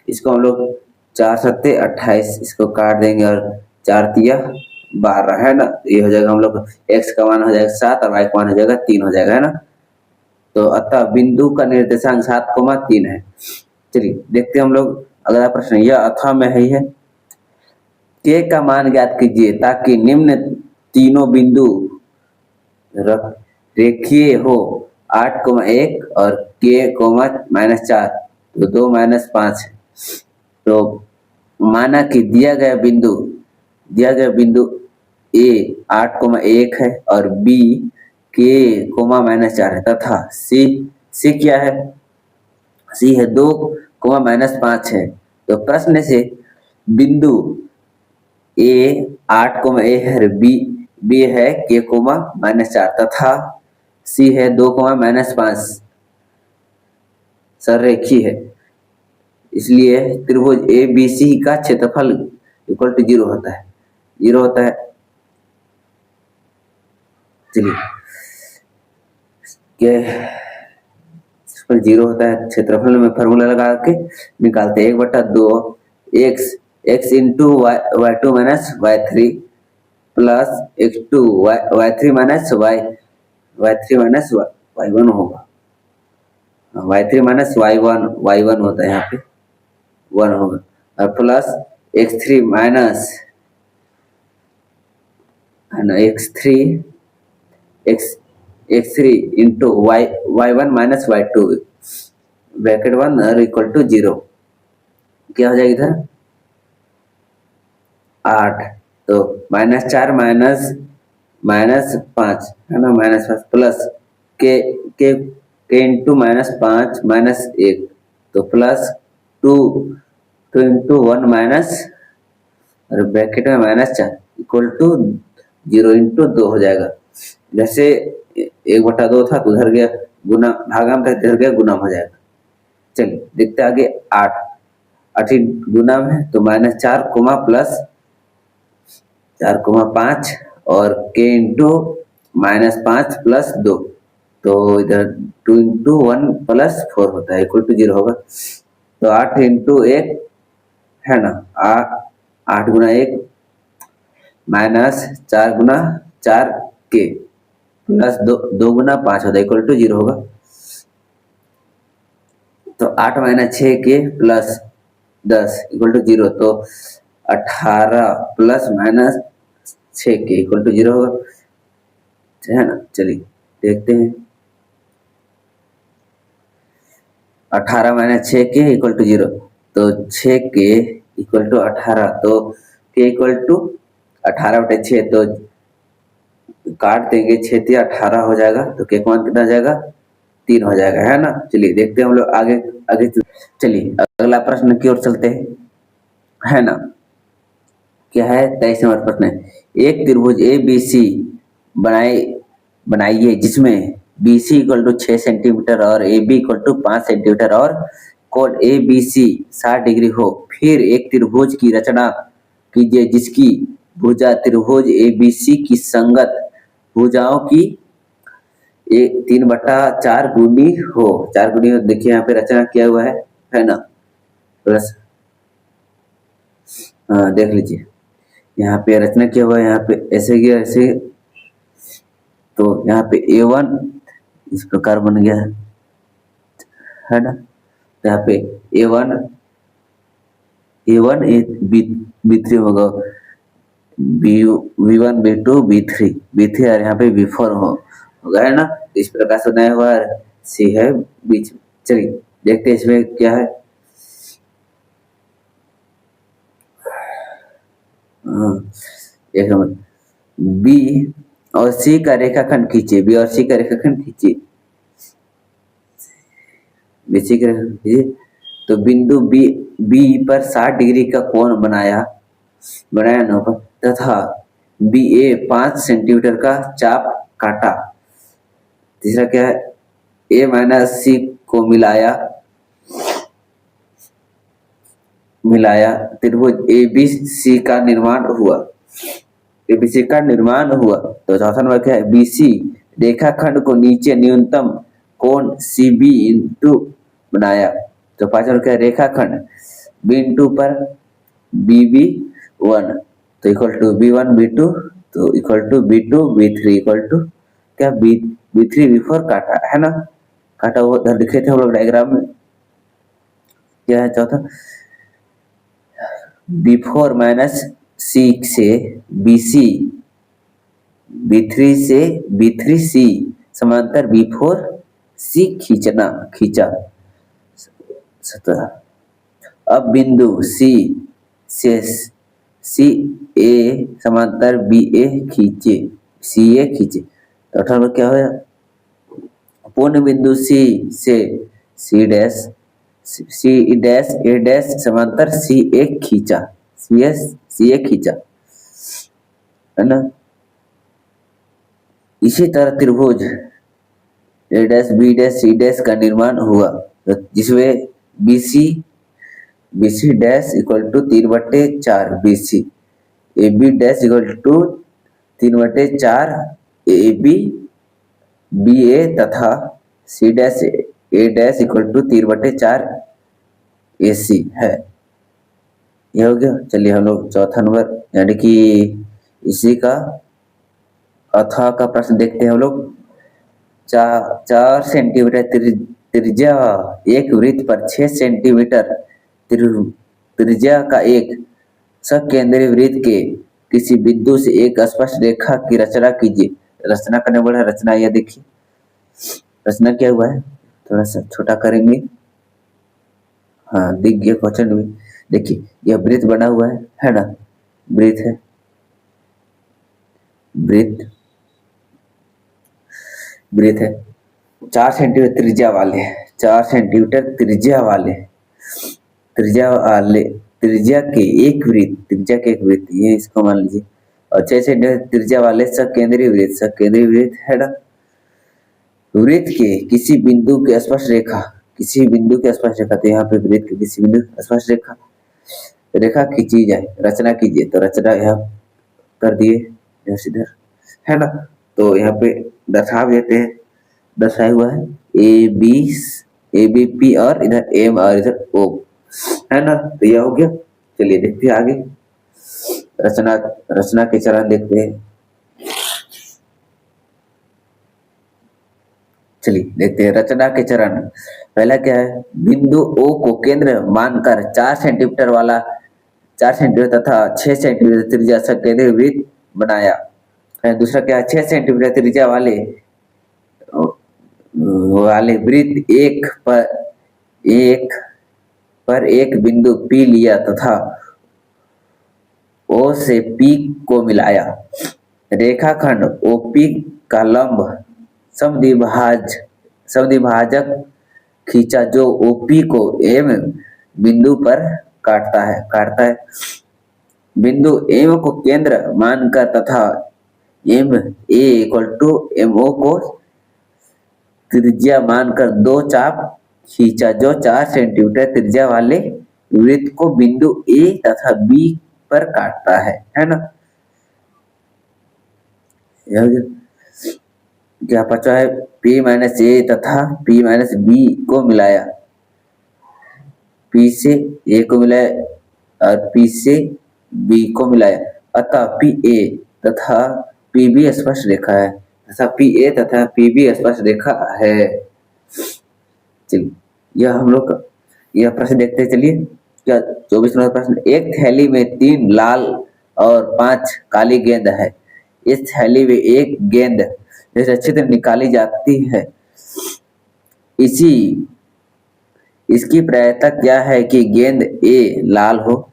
इसको हम लोग 4 सत्ते 28, इसको काट देंगे और 4 तिया 12, है ना। तो ये हो जाएगा हम लोग x का मान हो जाएगा 7 और y का मान हो जाएगा 3 हो जाएगा, है ना। तो अतः बिंदु का निर्देशांक 7,3 है। चलिए देखते हैं हम लोग अगला प्रश्न, यह अथवा में है k का मान ज्ञात कीजिए ताकि निम्न तीनों बिंदु रेखीय हो, 8,1 और k, -4, तो 2 -5 है। तो माना कि दिया गया बिंदु A 8,1 है और B k, -4 है तथा C क्या है, C है 2, -5 है। तो प्रश्न से बिंदु A 8,1 है, B है k, -4 तथा C है 2, -5 सररेखी है, इसलिए त्रिभुज ABC का क्षेत्रफल इक्वल टू 0 होता है। चलिए 0 होता है, क्षेत्रफल में फॉर्मूला लगा के निकालते हैं, 1/2 x into y2 minus y3 plus x2 y3 minus y1 होगा, y3 माइनस y1 होता है, यहाँ पे 1 होगा, और प्लस x3 माइनस है ना x3 into y1 minus y2 bracket 1 और इक्वल टू 0, क्या हो जाएगा इधर 8, तो -4 -5 है ना, -5 प्लस k इंटू -5 -1, तो प्लस 2 इंटू 1 माइनस और ब्रैकेट में -4 इक्वल टू 0 इंटू 2 हो जाएगा। जैसे 1/2 था तो उधर गया गुना, भागा में था इधर गया गुना हो जाएगा। चलिए देखते आगे, 8 गुना में तो -4 प्लस 4,5 और k इंटू -5 प्लस 2, तो इधर 2 इंटू 1 प्लस 4 होता है इक्वल टू 0 होगा। तो 8 इंटू 1 है ना, 8 गुना 1 माइनस 4 गुना 4k प्लस 2 गुना 5 होता है इक्वल टू 0 होगा। तो 8 - 6k प्लस 10 इक्वल टू 0, तो 18 प्लस -6k इक्वल टू 0 होगा, है ना। चलिए देखते हैं, 18 - 6k इक्वल टू 0, तो 6k इक्वल टू 18, तो k इक्वल टू 18/6, तो काट देंगे 6 18 हो जाएगा, तो k मान कितना हो जाएगा 3 हो जाएगा, है ना। चलिए देखते हैं हम लोग आगे आगे। चलिए अगला प्रश्न की ओर चलते हैं, है ना। क्या है 23 नंबर प्रश्न है, एक त्रिभुज ए बी सी बनाए बनाइए जिसमें B C equal to 6 centimetre और A B equal to 5 centimetre और कोण ए बी सी 60 डिग्री हो। फिर एक त्रिभुज की रचना कीजिए जिसकी भुजा त्रिभुज ए बी सी की संगत भुजाओं की 3/4 गुनी हो। 4 गुनी हो, देखिए यहाँ पे रचना किया हुआ है ना। बस हाँ देख लीजिए, यहाँ पे रचना किया हुआ है, यहाँ पे ऐसे गया ऐसे, तो यहाँ पे A1 इस प्रकार बन गया है ना। तो यहाँ पे A1 A1 B3 होगा, B1 B2 B3 और यहाँ पे B4 होगा, है ना। इस प्रकार से बनाया हुआ C है बीच। चलिए देखते हैं इसमें क्या है। एक नंबर बी और सी का रेखाखंड खींचिए, बी और सी का रेखाखंड खींचिए, बीसी का रेखाखंड खींचिए। तो बिंदु बी बी पर 60 डिग्री का कोण बनाया न तथा बी ए 5 सेंटीमीटर का चाप काटा। तीसरा क्या है, ए माइनस सी को मिलाया त्रिभुज एबीसी का निर्माण हुआ। एबीसी का निर्माण हुआ। तो चौथा नंबर क्या है, बीसी रेखाखंड को नीचे न्यूनतम कोण सीबी इंटू बनाया। तो पांचवा क्या है, रेखाखंड बी इंटू पर बीबी 1 तो इक्वल टू B1 B2 तो equal to B2 B3 equal to क्या B3 B4 काटा, है ना। काटा वो उधर लिखे थे हम लोग डायग्राम में। क्या है चौथा, B4 माइनस सी से BC B3 से B3C समांतर B4C खींचा। अब बिंदु C से सी ए समांतर BA खींचे, CA खींचे। तो अठारह क्या होगा, पूर्ण बिंदु C से C डैश A डैश समांतर CA खींचा, CA खींचा, है ना। इसी तरह त्रिभुज A dash B dash C dash का निर्माण हुआ जिसमें BC dash equal to 3/4 BC, AB dash equal to 3/4 AB BA तथा C dash A dash equal to 3/4 AC है। ये हो गया। चलिए हम लोग चौथा नंबर यानी कि इसी का अथा का प्रश्न देखते हैं हम लोग। 4 सेंटीमीटर त्रिज्या एक वृत्त पर 6 सेंटीमीटर त्रिज्या का एक सकेंद्रीय वृत्त के किसी बिंदु से एक स्पष्ट रेखा की रचना कीजिए। रचना करने वाला रचना यह देखिए, रचना क्या हुआ है, थोड़ा सा छोटा करेंगे। हाँ दिख गया क्वेश्चन में। देखिए यह वृत्त बना हुआ है ना, वृत्त है, वृत्त है 4 सेंटीमीटर त्रिज्या वाले, 4 सेंटीमीटर त्रिज्या के एक वृत्त, ये इसको मान लीजिए। और 6 सेंटीमीटर त्रिज्या वाले सकेंद्रीय वृत्त है ना। वृत्त के किसी बिंदु के स्पर्श रेखा, तो यहाँ पे वृत्त के किसी बिंदु स्पर्श रेखा खींची जाए, रचना कीजिए। तो रचना यहाँ कर दिए इधर, है ना। तो यहाँ पे दर्शा देते हैं, दर्शाया हुआ है ABP और इधर M और इधर O, है ना। तो यह हो गया। चलिए देखते हैं आगे रचना के चरण देखते हैं। चलिए देखते हैं रचना के चरण। पहला क्या है, बिंदु O को केंद्र मानकर 4 सेंटीमीटर तथा 6 सेंटीमीटर त्रिज्या सकेंद्रीय वृत्त बनाया। दूसरा क्या है, 6 सेंटीमीटर त्रिज्या वाले वृत्त पर एक बिंदु P लिया तथा O से P को मिलाया। रेखाखंड OP का लंब समद्विभाजक खींचा जो ओपी को एम बिंदु पर काटता है। बिंदु एम को केंद्र मानकर तथा M A equal to M O को त्रिज्या मानकर दो चाप खींचा जो 4 सेंटीमीटर त्रिज्या वाले वृत्त को बिंदु ए तथा बी पर काटता है ना। क्या बचा है, P माइनस ए तथा P माइनस बी को मिलाया, P से A को मिलाया और P से B को मिलाया, अतः PA तथा PB स्पर्श रेखा है, तथा PA तथा PB स्पर्श रेखा है। चलिए यह हम लोग यह प्रश्न देखते चलिए। क्या 24 नंबर प्रश्न, एक थैली में 3 लाल और 5 काली गेंद है। इस थैली में एक गेंद निश्चित निकाली जाती है। इसकी प्रायिकता क्या है कि गेंद ए लाल हो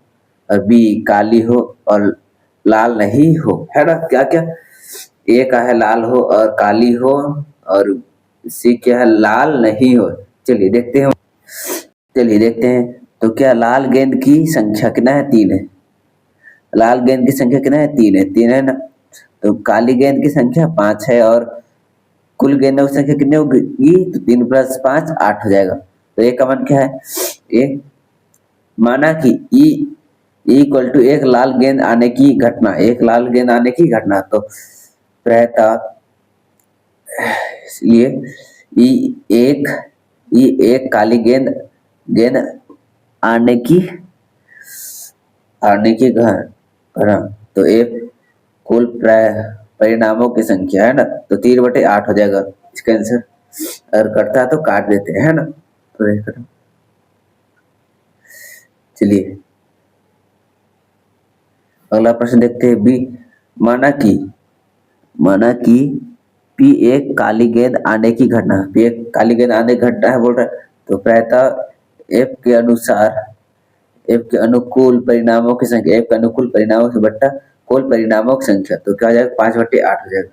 और बी काली हो और लाल नहीं हो, है ना। क्या क्या ए का है लाल हो और काली हो और सी क्या है लाल नहीं हो। चलिए देखते हैं तो क्या लाल गेंद की संख्या कितना है, 3 है। लाल गेंद की संख्या कितना है, 3 है ना। तो काली गेंद की संख्या 5 है और कुल गेंदों की संख्या कितनी होगी, तो 3 + 5 8 हो जाएगा। तो ए का मान क्या है, ए माना कि ई इक्वल टू एक लाल गेंद आने की घटना, तो प्रायता इसलिए ई एक काली गेंद आने की घटना, तो एक कुल परिणामों की संख्या है ना। तो 3/8 हो जाएगा इसका आंसर। अगर कटता है तो काट देते हैं ना। तो चलिए अगला प्रश्न देखते हैं। बी माना कि पी एक काली गेंद आने की घटना है बोल रहा है। तो प्रायतः एफ के अनुकूल परिणामों की संख्या, बट्टा कुल परिणामों की संख्या, तो क्या हो जाएगा, 5/8 हो जाएगा।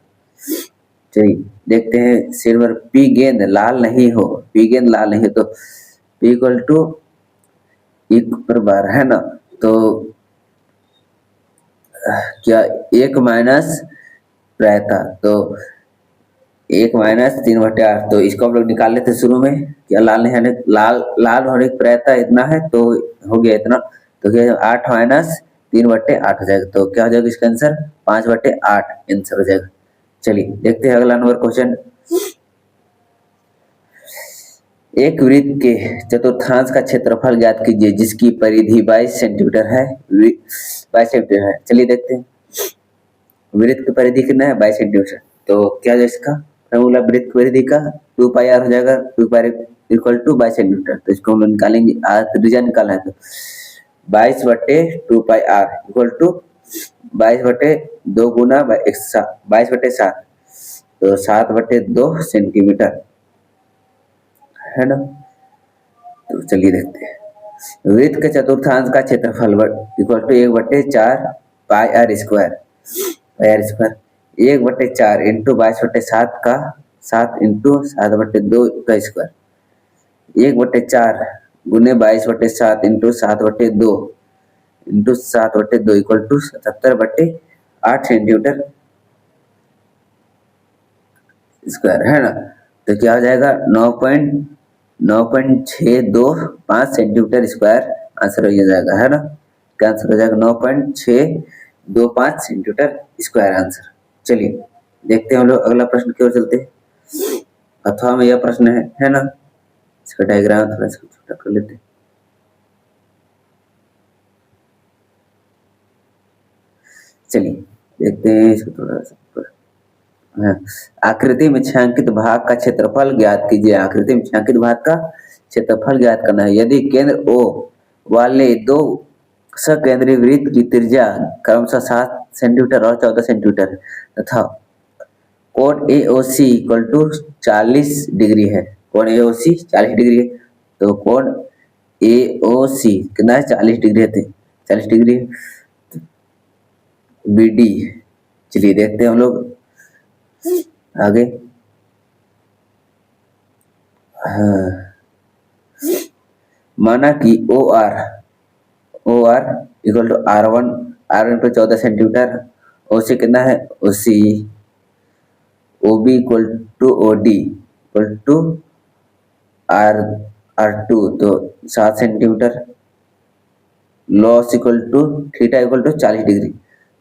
चलिए देखते हैं सिल्वर, पी गेंद लाल नहीं हो, तो पी इक्वल टू पर बार है ना। तो क्या 1 माइनस प्रायता, तो 1 माइनस 3/8, तो इसको हम लोग निकाल लेते शुरू में। क्या लाल होने की प्रायता इतना है तो हो गया इतना, तो क्या 8 माइनस 3/8 हो जाएगा। तो क्या हो जाएगा इसका आंसर, 5/8 आंसर हो जाएगा। चलिए देखते हैं अगला नंबर क्वेश्चन। एक वृत्त के चतुर्थांश का क्षेत्रफल ज्ञात कीजिए जिसकी परिधि 22 सेंटीमीटर है। 22 सेंटीमीटर है। चलिए देखते हैं वृत्त की परिधि कितना है, 22 सेंटीमीटर। तो क्या है इसका फॉर्मूला, वृत्त की परिधि का 2πr हो जाएगा। 2πr equal to 22 centimetre. तो इसको हम लोग निकालेंगे, त्रिज्या निकालना है, तो 22/2πr इक्वल टू 22/2 गुना 22/7, तो 7/2 सेंटीमीटर है ना। तो चलिए देखते हैं वृत्त के चतुर्थांश का क्षेत्रफल equal to 1/4 πr square 1/4 into 22/7 का 7 इंटू 7/2 का स्क्वायर, 1/4 गुने 22/7 into 7/2 equal to 77/8 centimetre square है ना। तो क्या हो जाएगा, 9.625 सेंटीमीटर स्क्वायर आंसर हो जाएगा, है ना। क्या आंसर हो जाएगा, 9.625 सेंटीमीटर स्क्वायर आंसर। चलिए देखते हैं हम लोग अगला प्रश्न की ओर चलते हैं। अथवा में यह प्रश्न है ना। इसका डायग्राम थोड़ा सा छोटा कर लेते हैं। चलिए देखते हैं इसको थोड़ा सा। आकृति में छायांकित भाग का क्षेत्रफल ज्ञात कीजिए। आकृति में छायांकित भाग का क्षेत्रफल ज्ञात करना है। यदि केंद्र O वाले दो सकेंद्रीय वृत्त की त्रिज्या क्रमशः 7 सेंटीमीटर और 14 सेंटीमीटर है तथा कोण AOC इक्वल टू 40 डिग्री है। कोण AOC 40 डिग्री है, तो कोण AOC कितना है, 40 डिग्री है। 40 डिग्री BD। चलिए देखते हैं हम लोग आगे। हाँ, माना कि O R equal to R one पे 14 सेंटीमीटर, ओ सी कितना है, O C, O B equal to O D equal to R R two, तो 7 centimetre, loss equal to theta equal to 40 degree.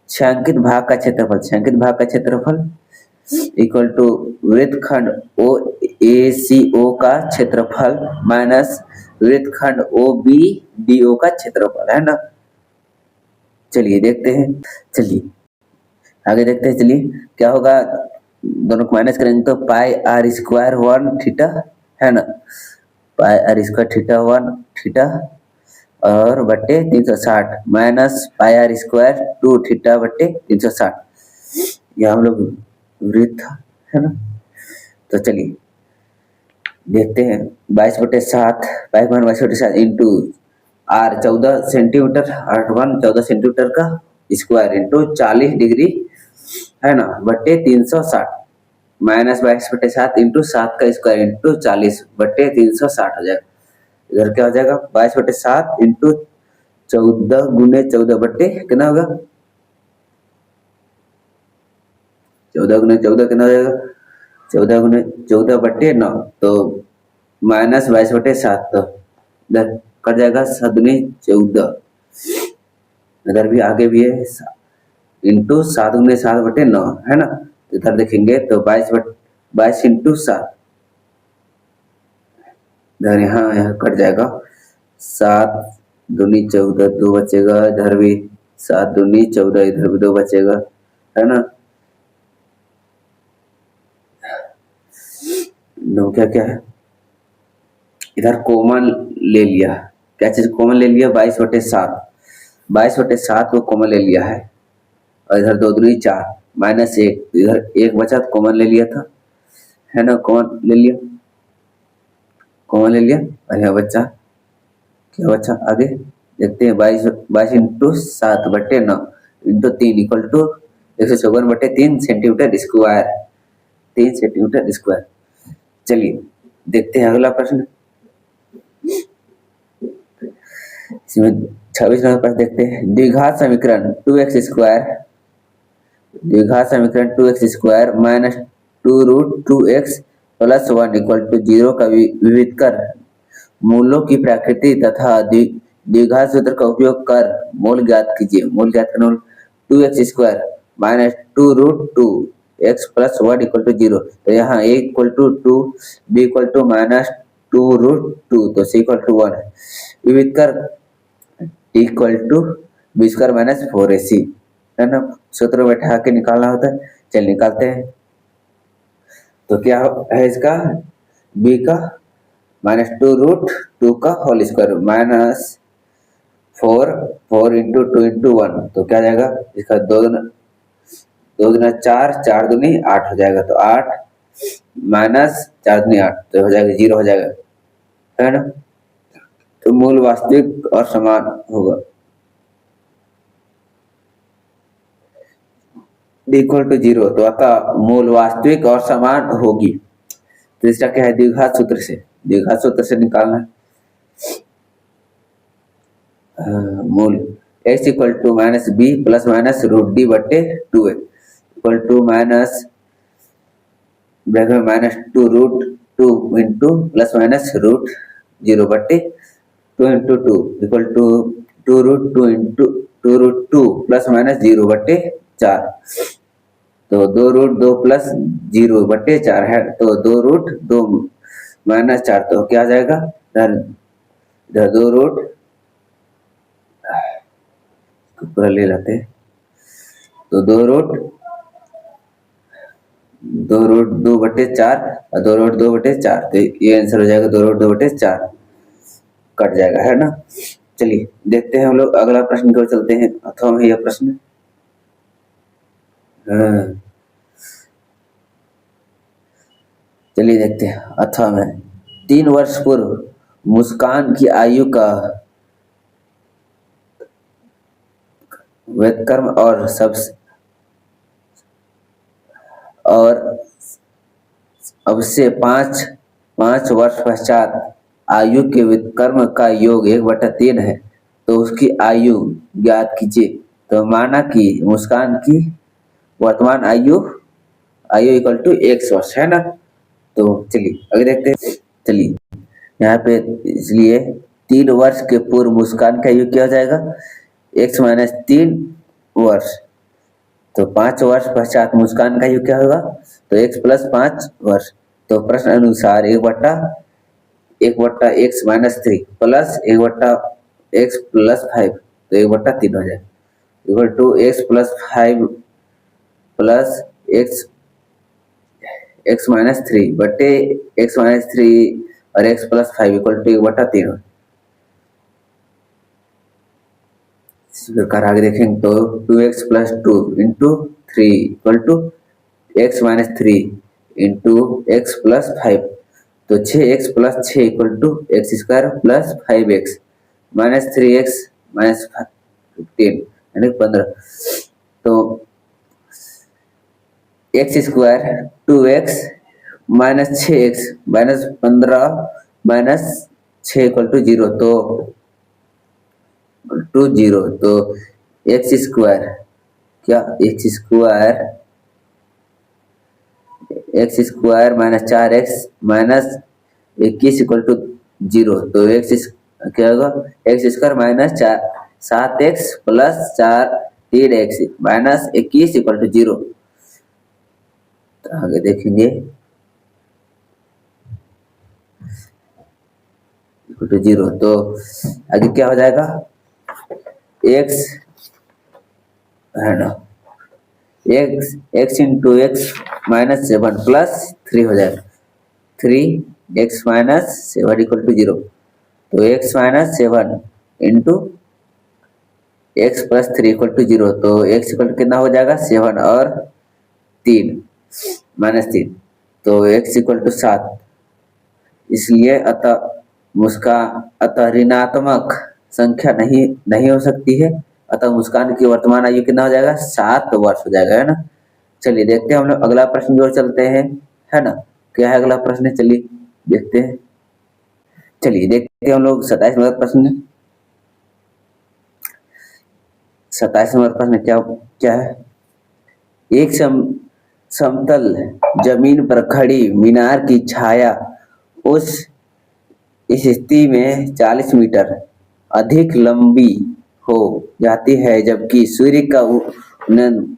छायांकित भाग का क्षेत्रफल, छायांकित भाग का क्षेत्रफल इक्वल टू वृत्तखंड ओ ए सी ओ का क्षेत्रफल माइनस वृत्तखंड ओ बी डी ओ का क्षेत्रफल, है ना। चलिए देखते हैं, चलिए आगे देखते हैं। चलिए क्या होगा, दोनों को माइनस करेंगे तो pi are square one theta, है ना, pi are square theta one theta और बट्टे 360 minus pi are square two theta बट्टे 360, यह हम लोग वृत्त, है ना। तो चलिए देखते हैं, 22/7 pi one 22/7 into R 14 centimetre, R one 14 centimetre का स्क्वायर इंटू 40 डिग्री, है ना, बट्टे 360 माइनस 22/7 इंटू 7 का स्क्वायर इंटू 40/360 हो जाएगा। इधर क्या हो जाएगा, 22/7 इंटू 14 × 14 बट्टे कितना होगा, 14 × 14 कितना हो जाएगा, 14 × 14 बट्टे 9, तो माइनस 22/7, तो इधर कट जाएगा 7×14, इधर भी आगे भी है इंटू 7×7/9, है ना। इधर देखेंगे तो 22 इधर यहाँ कट जाएगा, 7×2 2 बचेगा, इधर भी 7×2 इधर भी 2 बचेगा, है ना। दो क्या क्या है, इधर कॉमन ले लिया, क्या चीज कॉमन ले लिया, 22/7, 22/7 को कॉमन ले लिया है, और इधर 2×4 -1, इधर 1 बचा तो कॉमन ले लिया था, है ना, कॉमन ले लिया, कॉमन ले लिया, और यहाँ बच्चा क्या बचा, आगे देखते हैं, 22 into 7/9 into 3 equal to 154/3 centimetre square, 3 centimetre square. चलिए देखते हैं अगला प्रश्न, इसमें 26 नंबर पर देखते हैं, द्विघात समीकरण 2x² minus 2√2x plus 1 equal to 0 का विविध कर मूलों की प्रकृति तथा द्विघात सूत्र का उपयोग कर मूल ज्ञात कीजिए। मूल ज्ञात करना, 2x² minus 2√2x plus 1 equal to 0, तो यहाँ a equal to 2, b equal to minus 2√2, तो c इक्वल टू 1 है। विविध कर t equal to b² minus 4ac, है ना, सूत्र में बैठा के निकालना होता है। चल निकालते हैं, तो क्या है इसका, b का माइनस 2√2 का whole square minus 4 into 2 into 1, तो क्या जाएगा इसका 2 2 4 4 दूनी 8 हो जाएगा, तो 8 माइनस 4 दूनी 8, तो हो जाएगा 0 हो जाएगा, है ना। तो मूल वास्तविक और समान होगा, इक्वल टू 0, तो अतः मूल वास्तविक और समान होगी। तो इसका क्या है, द्विघात सूत्र से निकालना है। मूल x equal to minus B plus minus √d बट्टे 2a equal to minus 2√2 into plus minus √0 बट्टे 2 into 2 equal to 2√2 into 2√2 plus minus 0 बट्टे 4, तो 2√2 प्लस 0 बट्टे 4 है, तो 2√2 माइनस 4, तो क्या आ जाएगा, इधर 2 पूरा ले लेते हैं, तो 2√2/4 और 2√2/4, तो ये आंसर हो जाएगा 2√2/4 कट जाएगा, है ना। चलिए देखते हैं हम लोग अगला प्रश्न की ओर चलते हैं, अथवा में यह प्रश्न, चलिए देखते हैं अथवा में, 3 वर्ष पूर्व मुस्कान की आयु का व्युत्क्रम और अब से 5 5 वर्ष पश्चात आयु के विकर्म का योग 1/3 है, तो उसकी आयु ज्ञात कीजिए। तो माना कि मुस्कान की वर्तमान आयु आयु इक्वल टू x वर्ष है ना। तो चलिए आगे देखते हैं। चलिए यहाँ पे इसलिए 3 वर्ष के पूर्व मुस्कान का आयु क्या हो जाएगा, x माइनस 3 वर्ष। तो 5 वर्ष पश्चात मुस्कान का आयु क्या होगा, तो x प्लस 5 वर्ष। तो प्रश्न अनुसार 1/1 x minus 3 plus 1/x plus 5, तो 1/3 हो जाएगा equal to x plus 5 plus x minus 3 बटे x माइनस 3 और x प्लस 5 इक्वल टू 1/3। इसी प्रकार आगे देखेंगे तो 2x plus 2 into 3 equal to x minus 3 into x plus 5, तो 6x plus 6 equal to x square plus 5x minus 3x minus 15 यानी 15। तो x square 2x minus 6x minus 15 minus 6 equal to 0, तो 0। तो एक्स स्क्वायर क्या, x square minus 4x minus 21 equal to 0। तो x क्या होगा, x square minus 7x plus 3x minus 21 equal to 0। तो आगे देखेंगे इक्वल टू 0। तो आगे क्या हो जाएगा, x है ना, x into x minus 7 plus 3 हो जाएगा, 3x माइनस 7 इक्वल टू 0। तो x minus 7 into x plus 3 equal to 0। तो x इक्वल टू कितना हो जाएगा, 7 और 3 माइनस 3, तो x इक्वल टू 7। इसलिए अतः ऋणात्मक संख्या नहीं हो सकती है। अतः मुस्कान की वर्तमान आयु कितना हो जाएगा, 7 वर्ष हो जाएगा, है ना। चलिए देखते हैं हम लोग अगला प्रश्न की ओर चलते हैं, है ना। क्या है अगला प्रश्न, चलिए देखते हैं। चलिए देखते हैं हम लोग 27 नंबर प्रश्न। 27 नंबर प्रश्न क्या है, एक समतल जमीन पर खड़ी मीनार की छाया उस स्थिति में 40 मीटर अधिक लंबी हो जाती है, जबकि सूर्य का उन्नयन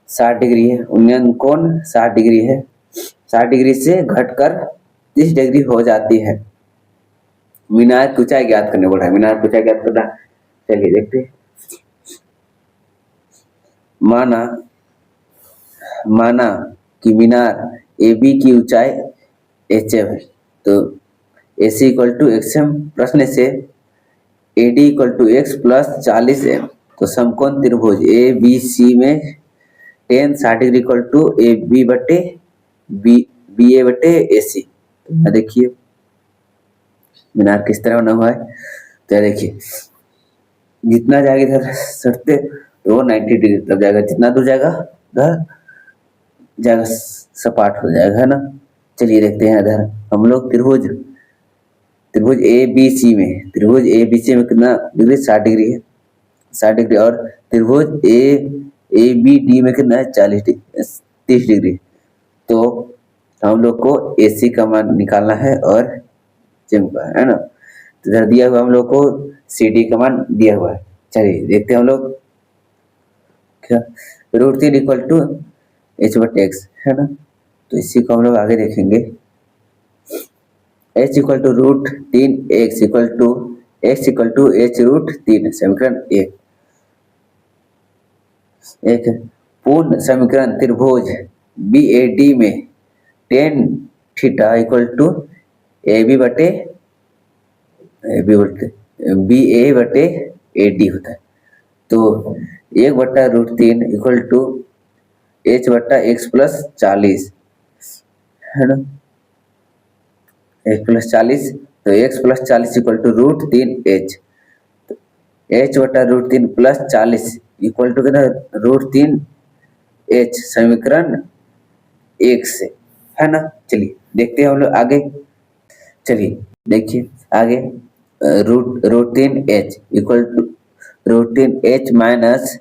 60 डिग्री है, उन्नयन कोण 60 डिग्री है, 60 डिग्री से घटकर 30 डिग्री हो जाती है। मीनार की ऊंचाई ज्ञात करने बोल रहा है, मीनार की ऊंचाई ज्ञात करना। चलिए देखते हैं। माना कि मीनार AB की ऊंचाई HM है, तो AC इक्वल टू XM। प्रश्न से AD equal to X plus 40M, तो समकोण त्रिभुज ABC में tan 60 degree equal to AB बटे BA बटे AC। तो यहाँ देखिए मीनार किस तरह बना हुआ है, तो देखिए जितना जाएगा इधर सटते तो 90 डिग्री तक जाएगा, जितना दूर जाएगा उधर जाएगा सपाट हो जाएगा, है ना। चलिए देखते हैं इधर हम लोग त्रिभुज ABC में कितना डिग्री, 60 डिग्री है, 60 डिग्री। और त्रिभुज ABD में कितना है, 30 डिग्री। तो हम लोग को AC का मान निकालना है और HM का, है ना। तो इधर दिया हुआ हम लोग को CD का मान दिया हुआ है। चलिए देखते हैं हम लोग क्या, √3 इक्वल टू H बटे X, है ना। तो इसी को हम लोग आगे देखेंगे। H equal to √3 X equal to H √3 समीकरण 1। एक पूर्ण समीकरण त्रिभुज BAD में tan theta equal to BA बटे AD होता है। तो 1/√3 इक्वल टू H बटा X प्लस 40, है ना, X प्लस 40। तो X plus 40 equal to √3H, तो H बटा √3 प्लस 40 इक्वल टू कितना, √3H समीकरण 1 से, है ना। चलिए देखते हैं हम लोग आगे। चलिए देखिए आगे, रूटीन एच इक्वल टू रूटीन एच माइनस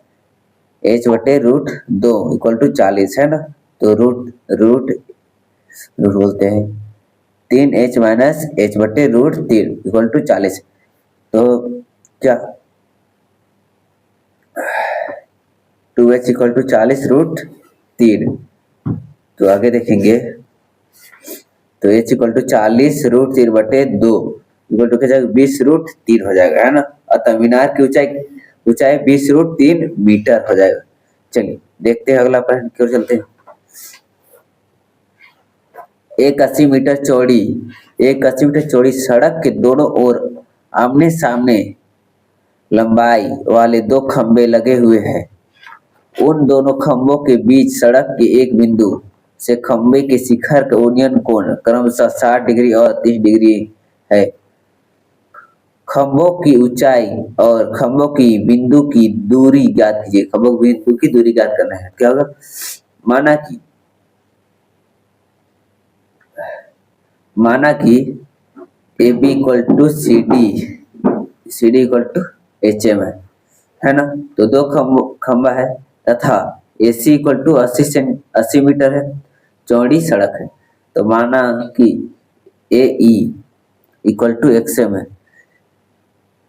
एच बटे रूट दो इक्वल टू 40 है ना। तो रूट रूट रूट बोलते हैं 3h माइनस एच बटे रूट 3 इक्वल टू 40। तो क्या 2h इक्वल टू 40 रूट 3। तो आगे देखेंगे, तो h इक्वल टू 40 रूट 3 बटे 2 इक्वल टू क्या जाएगा 20 रूट 3 हो जाएगा, है ना। अतः मीनार की ऊंचाई ऊंचाई 20 रूट 3 मीटर हो जाएगा। चलिए देखते हैं अगला प्रश्न की ओर चलते हैं। एक 80 मीटर चौड़ी सड़क के दोनों ओर आमने सामने लंबाई वाले दो खंबे लगे हुए हैं। उन दोनों खंभों के बीच सड़क के एक बिंदु से खंबे के शिखर का उन्नयन कोण क्रमशः 60 डिग्री और 30 डिग्री है। खंभों की ऊंचाई और खंभों की बिंदु की दूरी ज्ञात कीजिए। खंभों की बिंदु की दूरी ज्ञात करना है। क्या होगा, माना कि A B equal to C D equal to H M है ना। तो दो खंबा है तथा A C equal to 80 metre है, चौड़ी सड़क है। तो माना कि A E equal to X M है,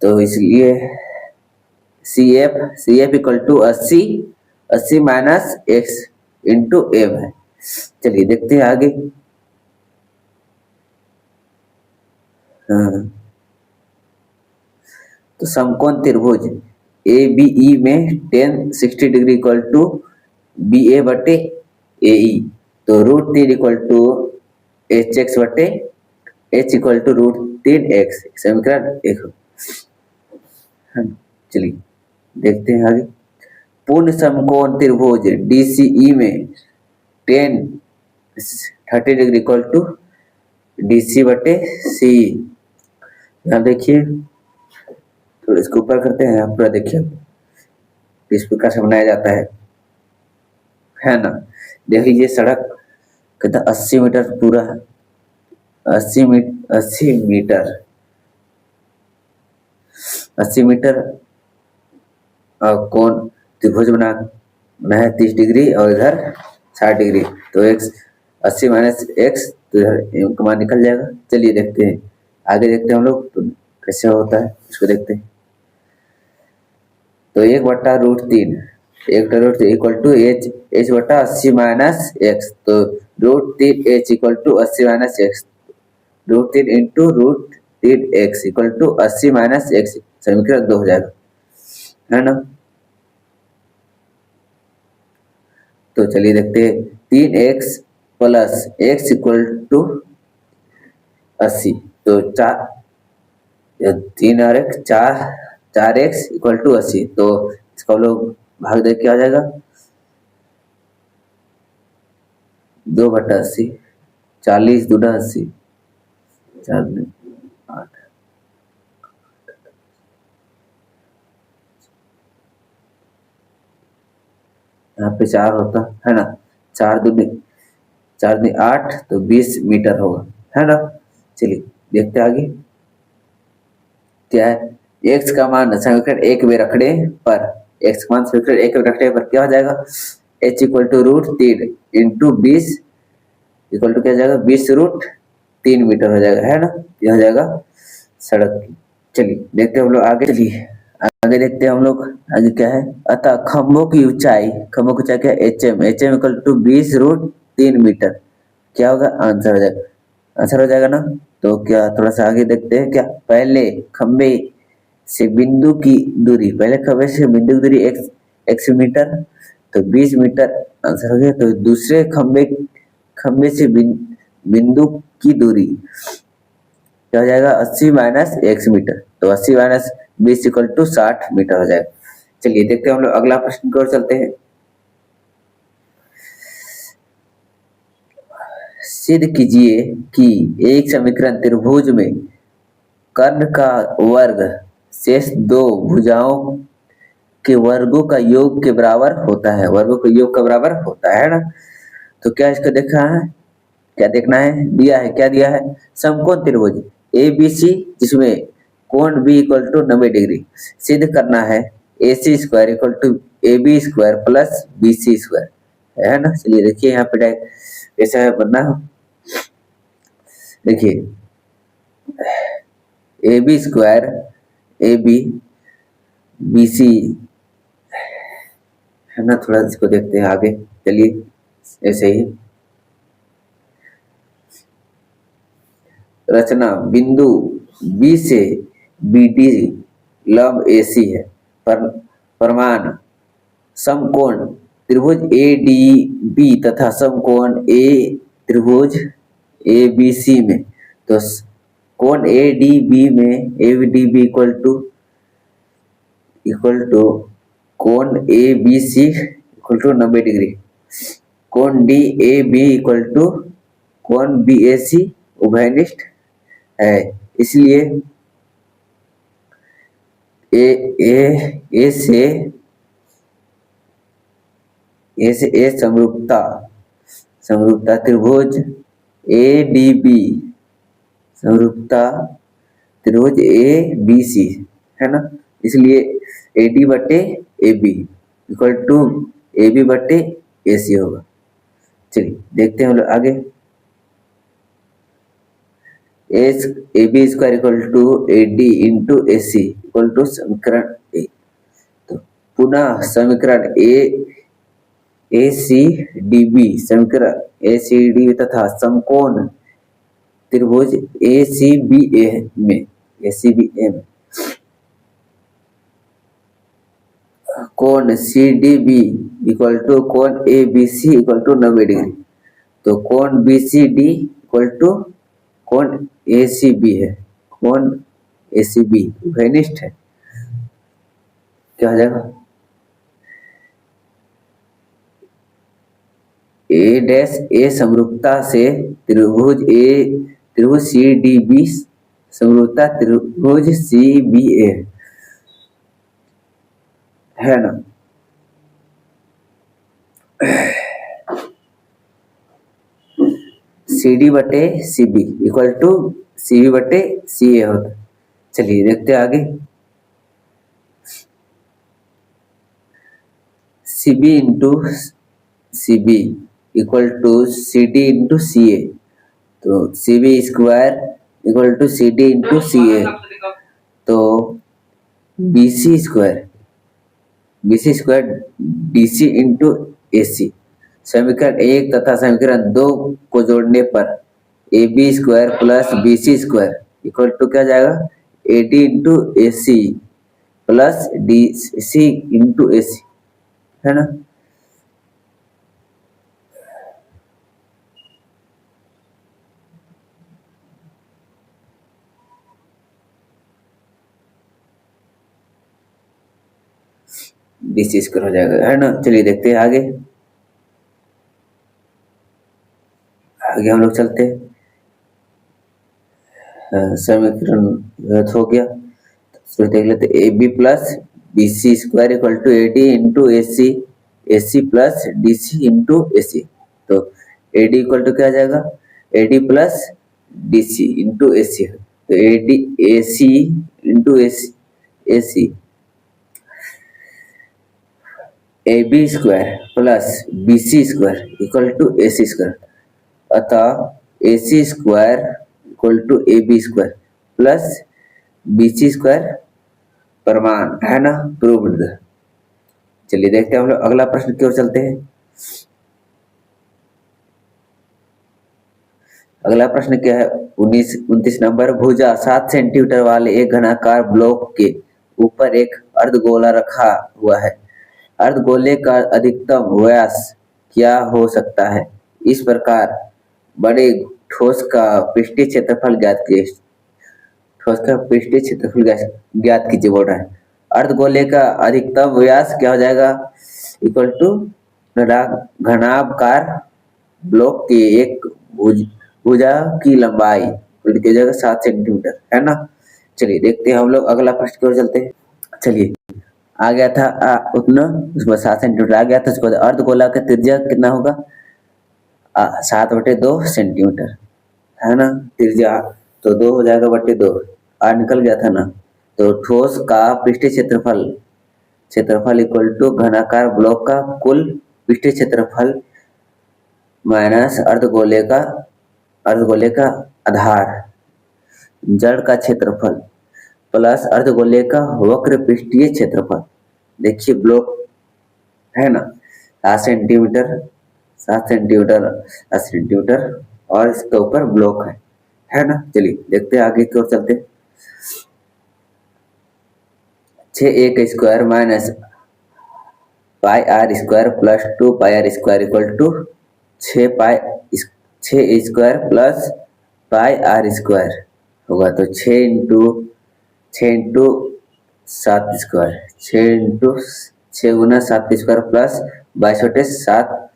तो इसलिए C F equal to 80 minus X into M है। चलिए देखते हैं आगे। हाँ। तो समकोण त्रिभुज ए बी ई में tan 60 degree equal to B A बटे ए ई। तो root 3 equal to H X बटे H equal to root 3 X, समीकरण 1। चलिए देखते हैं आगे। पूर्ण समकोण त्रिभुज डी सी ई में tan 30 degree equal to D C बटे सी। यहाँ देखिए, तो इसको ऊपर करते हैं, पूरा देखिए इस प्रकार से बनाया जाता है ना। देख लीजिए सड़क कहता 80 मीटर पूरा, 80 मीटर और कोण त्रिभुज बना है 30 डिग्री और इधर 60 डिग्री। तो एक्स 80 माइनस एक्स, तो इधर एम का मान निकल जाएगा। चलिए देखते हैं आगे, देखते हैं हम लोग तो कैसे होता है, इसको देखते हैं। तो 1/√3 इक्वल टू एच बटा 80 माइनस एक्स। तो √3 H equal to 80 minus x, √3 into √3 x equal to 80 minus x, समीकरण 2 हो जाएगा, है ना। तो चलिए देखते हैं 3x plus x equal to 80। तो 3 और 1 4x इक्वल टू 80। तो इसका हम लोग भाग दे क्या आ जाएगा 2/80, 40 दूना 80, 4 8, यहाँ पे 4 होता है ना, 4 दूनी 8, तो 20 मीटर होगा, है ना। चलिए देखते आगे क्या है। एक्स का मान समीकरण 1 में रखने पर, एक्स का मान समीकरण 1 में रखने पर क्या हो जाएगा, h equal to √3 into 20 equal to क्या हो जाएगा 20 रूट 3 मीटर हो जाएगा, है ना। यह हो जाएगा सड़क की। चलिए देखते हैं हम लोग आगे। चलिए आगे देखते हैं हम लोग आगे क्या है। अतः खंभों की ऊंचाई क्या है H M equal to 20 root 3 metre. क्या होगा, आंसर हो जाएगा ना। तो क्या थोड़ा सा आगे देखते हैं। क्या पहले खंबे से बिंदु की दूरी, एक्स मीटर, तो 20 मीटर आंसर हो गया। तो दूसरे खंबे से बिंदु की दूरी क्या हो जाएगा 80 माइनस एक्स मीटर। तो 80 माइनस 20 इक्वल टू 60 मीटर हो जाएगा। चलिए देखते हैं हम लोग अगला प्रश्न की ओर चलते हैं। सिद्ध कीजिए कि एक समीकरण त्रिभुज में कर्ण का वर्ग शेष दो भुजाओं के वर्गों का योग के बराबर होता है, वर्गों के योग का बराबर होता है ना। तो क्या इसका देखा है, क्या देखना है, दिया है, क्या दिया है, समकोण त्रिभुज ए बी सी जिसमें कोण बी इक्वल टू 90 डिग्री सिद्ध करना है A C square equal to A B square plus B C square, है ना। चलिए देखिए यहाँ पे ऐसा है बनना, देखिए A B square A B B C, है ना। थोड़ा इसको देखते हैं आगे, चलिए ऐसे ही रचना बिंदु बी से बी डी लंब ए सी है, प्रमाण समकोण त्रिभुज ए डी बी तथा समकोण ए त्रिभुज ए बी सी में, तो कोण ए डी बी में A D B equal to कोण A B C equal to 90 degree, कोण D A B equal to कोण बी ए सी उभयनिष्ठ है, इसलिए ए से ए समरूपता त्रिभुज ए डी बी समरूपता त्रिभुज ए बी सी, है ना। इसलिए ए डी बटे A B equal to A B बटे ए सी होगा। चलिए देखते हैं हम लोग आगे, A B square equal to A D into A C equal to समीकरण ए, तो पुनः समीकरण ए सी डी बी समीकरण ए सी डी तथा समकोण त्रिभुज ए सी बी ए में कोण C D B equal to कोण A B C equal to 90 degree, तो कोण B C D equal to कोण ए सी बी है, कोण ए सी बी घनिष्ठ है, क्या हो जाएगा ए डैश ए समरूपता से त्रिभुज सी डी बी समरूपता त्रिभुज सी बी ए, है ना। सी डी बटे C B equal to C B बटे सी ए होता। चलिए देखते हैं आगे, C B into C B equal to C D into C A, तो C B square equal to C D into C A, तो B C square D C into A C, समीकरण 1 तथा समीकरण 2 को जोड़ने पर A B square plus B C square equal to क्या जाएगा A D into A C plus D C into A C, है ना। डी सी स्क्वायर हो जाएगा, है ना। चलिए देखते हैं आगे हम लोग चलते हैं, समीकरण हो गया, तो देख लेते A B plus B C square equal to A D into A C plus D C into A C, तो ए डी इक्वल टू क्या आ जाएगा A D plus D C into A C, तो A D A C into A C A B square plus B C square equal to A C square, अतः A C square equal to A B square plus B C square प्रमाण, है ना, proved. चलिए देखते हैं हम लोग अगला प्रश्न की ओर चलते हैं। अगला प्रश्न क्या है 29 नंबर, भुजा 7 सेंटीमीटर वाले एक घनाकार ब्लॉक के ऊपर एक अर्धगोला रखा हुआ है, अर्धगोले का अधिकतम व्यास क्या हो सकता है, इस प्रकार बड़े ठोस का पृष्ठीय क्षेत्रफल ज्ञात कीजिए बोल रहा है। अर्धगोले का अधिकतम व्यास क्या हो जाएगा इक्वल टू घनाभकार ब्लॉक के एक भुजा की लंबाई की जगह 7 सेंटीमीटर, है ना। चलिए देखते हैं हम लोग अगला प्रश्न की ओर चलते हैं। चलिए आ गया था उतना उसमें 7 सेंटीमीटर आ गया था, उसके बाद अर्धगोला का त्रिज्या कितना होगा, 7/2 सेंटीमीटर, है ना। त्रिज्या तो 2 हो जाएगा बटे 2, आर निकल गया था ना। तो ठोस का पृष्ठीय क्षेत्रफल क्षेत्रफल इक्वल टू घनाकार ब्लॉक का कुल पृष्ठीय क्षेत्रफल माइनस अर्धगोले का आधार, जड़ का क्षेत्रफल प्लस अर्धगोले का वक्र पृष्ठीय क्षेत्रफल। देखिए ब्लॉक है ना 7 सेंटीमीटर 7 सेंटीमीटर 7 सेंटीमीटर और इसके ऊपर ब्लॉक है ना। चलिए देखते हैं आगे की ओर चलते। 6a का square minus pi are square plus 2 pi are square equal to 6 square plus pi are square होगा। तो 6 इंटू 7 स्क्वायर 6 गुना 7 स्क्वायर प्लस 22/7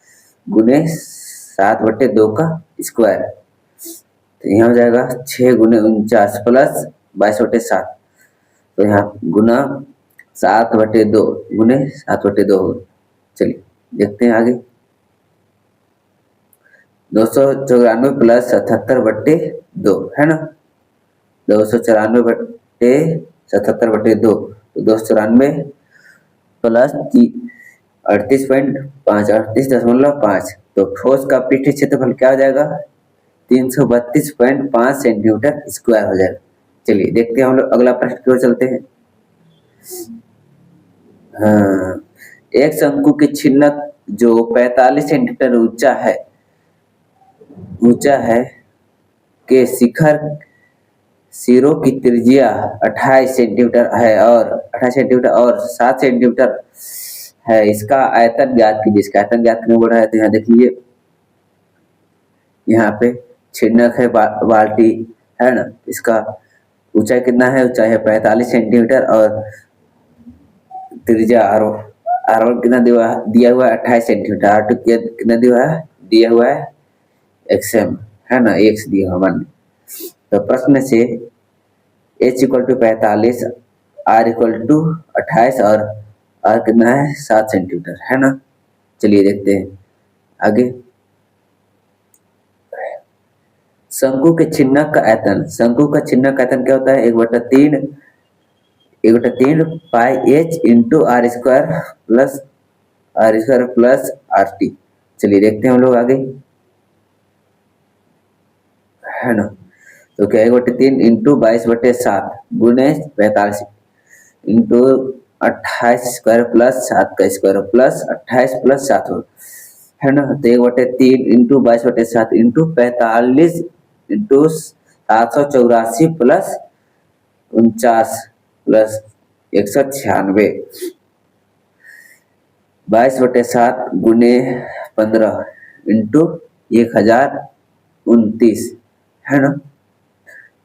गुने 7/2 का स्क्वायर। तो यहाँ हो जाएगा 6 गुने 49 प्लस 22/7, तो यहाँ गुना 7/2 गुने 7/2 हो। चलिए देखते हैं आगे। 294 प्लस 77/2 है ना। 294/77/2 तो 294 प्लस 38.5 तो ठोस का पृष्ठीय क्षेत्रफल क्या हो जाएगा 332.5 सेंटीमीटर स्क्वायर हो जाएगा। चलिए देखते हैं हम लोग अगला प्रश्न की ओर चलते हैं। हाँ, एक शंकु की छिन्नक जो 45 सेंटीमीटर ऊंचा है के शिखर सिरों की त्रिज्या 28 सेंटीमीटर है और 7 सेंटीमीटर है। इसका आयतन ज्ञात कीजिए। इसका आयतन ज्ञात करने बोल रहा है। तो यहाँ देख लीजिए, यहाँ पे छिन्नक है बाल्टी है ना। इसका ऊंचाई कितना है, ऊंचाई है 45 सेंटीमीटर और त्रिज्या R1 कितना दिया हुआ है 28 सेंटीमीटर। R2 कितना दिया हुआ है XM है ना, X दिया हुआ मान। तो प्रश्न से H equal to 45, R equal to 28 और R कितना है 7 सेंटीमीटर है ना। चलिए देखते हैं आगे। शंकु के छिन्नक का आयतन क्या होता है 1/3 पाई H into R square plus RT। चलिए देखते हैं हम लोग आगे है ना। तो क्या 1/3 इंटू 22/7 गुने 45 इंटू 28 स्क्वायर प्लस 7 का स्क्वायर प्लस 28 प्लस 7 है ना। तो 1/3 into 22/7 into 45 into 784 plus 49 plus 196 22/7 गुने 15 इंटू 1029 है ना।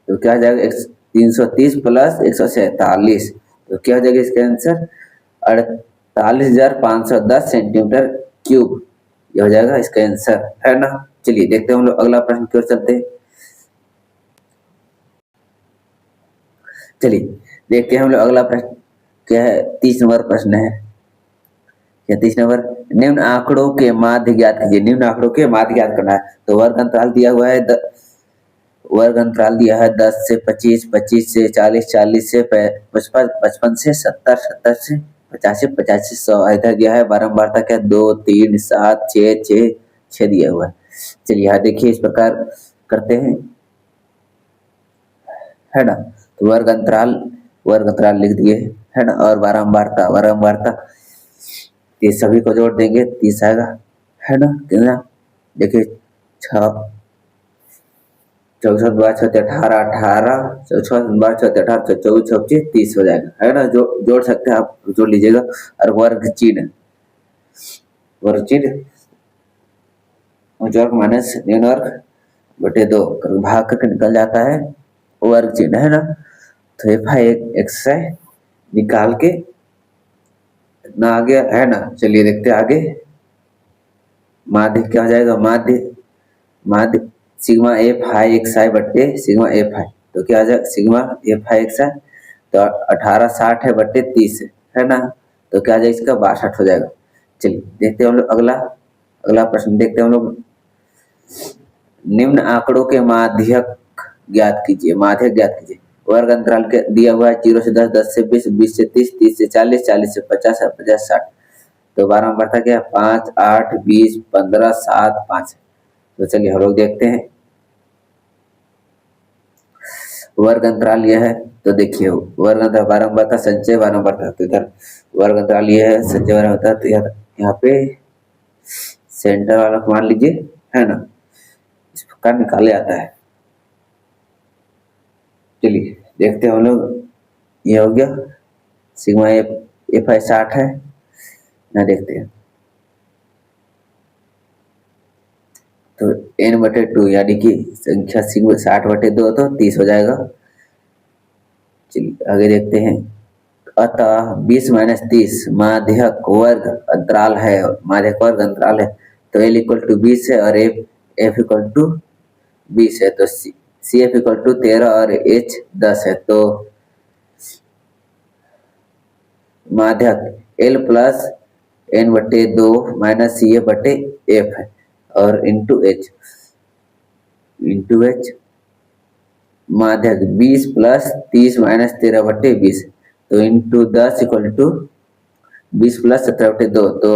तो क्या हो जाएगा 330 प्लस 147 तो क्या हो जाएगा इसका आंसर 48,510 सेंटीमीटर क्यूब। ये हो जाएगा इसका आंसर है ना। चलिए देखते हैं हम लोग अगला प्रश्न की ओर चलते हैं। चलिए देखते हैं हम लोग अगला प्रश्न क्या है। 30 नंबर प्रश्न है। 30 नंबर, निम्न आंकड़ों के माध्य ज्ञात कीजिए। निम्न आंकड़ों के माध्य ज्ञात करना है। तो वर्ग अंतराल दिया हुआ है 10 से 25, 25 से 40, 40 से 55, 55 से 70, 70 से 85, 85 से 100। इधर दिया है बारंबारता क्या 2, 3, 7, 6 दिया हुआ है। चलिए यहाँ देखिए इस प्रकार करते हैं है ना। तो वर्ग अंतराल लिख दिए है ना। और बारंबारता ये सभी को जोड़ देंगे 30 आएगा है ना। कितना देखिए 6 64 12 18 18 64 12 18 24 26 30 हो जाएगा है ना। जोड़ सकते हैं आप, जोड़ लीजिएगा। और वर्ग चिन्ह वर्ग माइनस न्यून वर्ग बटे 2 भाग करके निकल जाता है वर्ग चिन्ह है ना। तो x है निकाल के ना आ गया है ना। चलिए देखते हैं आगे। माध्य क्या हो जाएगा, माध्य सिग्मा एफ हाई एक्स आई बट्टे सिग्मा एफ हाई। तो क्या आ जाएगा सिग्मा एफ हाई एक्स आई। तो 1860 है बट्टे 30 है ना। तो क्या आ जाएगा इसका 62 हो जाएगा। चलिए देखते हैं हम लोग अगला प्रश्न देखते हैं हम लोग। निम्न आंकड़ों के माध्यक ज्ञात कीजिए। माध्यक ज्ञात कीजिए। वर्ग अंतराल के दिया हुआ है 0 से 10, 10 से 20, 20 से 30, 30 से 40, 40 से 50, 50 से 60। तो 12 में बढ़ता क्या 5, 8, 20, 15, 7, 5। तो चलिए हम लोग देखते हैं। वर्ग अंतराल यह है, तो देखिए वर्ग अंतराल 12 में बढ़ता, संचय 12 में बढ़ता, तो इधर वर्ग अंतराल यह है, संचय 12 होता है, तो यहाँ पे सेंटर वाला मान लीजिए, है ना, इस प्रकार निकाले आता है। चलिए देखते हैं हम लोग। ये हो गया सिग्मा एफ आई 60 है ना, देखते हैं। तो n/2 यानी कि संख्या सिग्मा 60/2 तो 30 हो जाएगा। चलिए आगे देखते हैं। अतः 20 - 30 माध्यक वर्ग अंतराल है, माध्यक वर्ग अंतराल है, तो L = 20 है और F = 20 है, तो CF = 13 और H 10 है। तो माध्यक L + n/2 - CF/F है और इंटू H माध्यक 20 + 30 - 13/20, तो इंटू 10 = 20 + 17/2, तो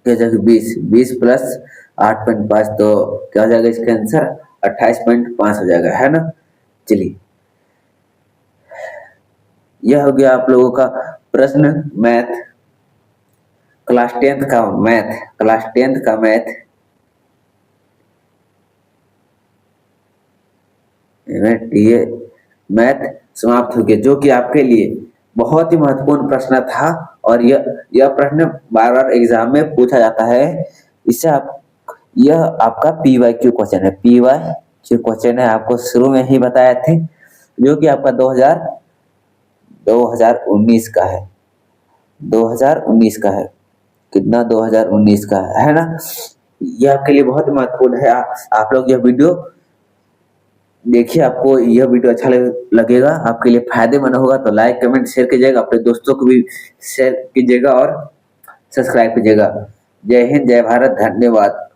क्या जाएगा 20 + 8.5, तो क्या हो जाएगा इसका आंसर 28.5 हो जाएगा, है ना। चलिए यह हो गया आप लोगों का प्रश्न मैथ क्लास 10th का मैथ ये मैथ समाप्त हो गया, जो कि आपके लिए बहुत ही महत्वपूर्ण प्रश्न था। और यह प्रश्न बार बार एग्जाम में पूछा जाता है। इससे यह आपका PYQ क्वेश्चन है, PYQ क्वेश्चन है, आपको शुरू में ही बताया थे, जो कि आपका 2019 का है, 2019 का है, कितना 2019 का है ना। यह आपके लिए बहुत महत्वपूर्ण है। आप लोग यह वीडियो देखिए, आपको यह वीडियो अच्छा लगेगा, आपके लिए फायदेमंद होगा, तो लाइक कमेंट शेयर कीजिएगा, अपने दोस्तों को भी शेयर कीजिएगा और सब्सक्राइब कीजिएगा। जय हिंद, जय भारत, धन्यवाद।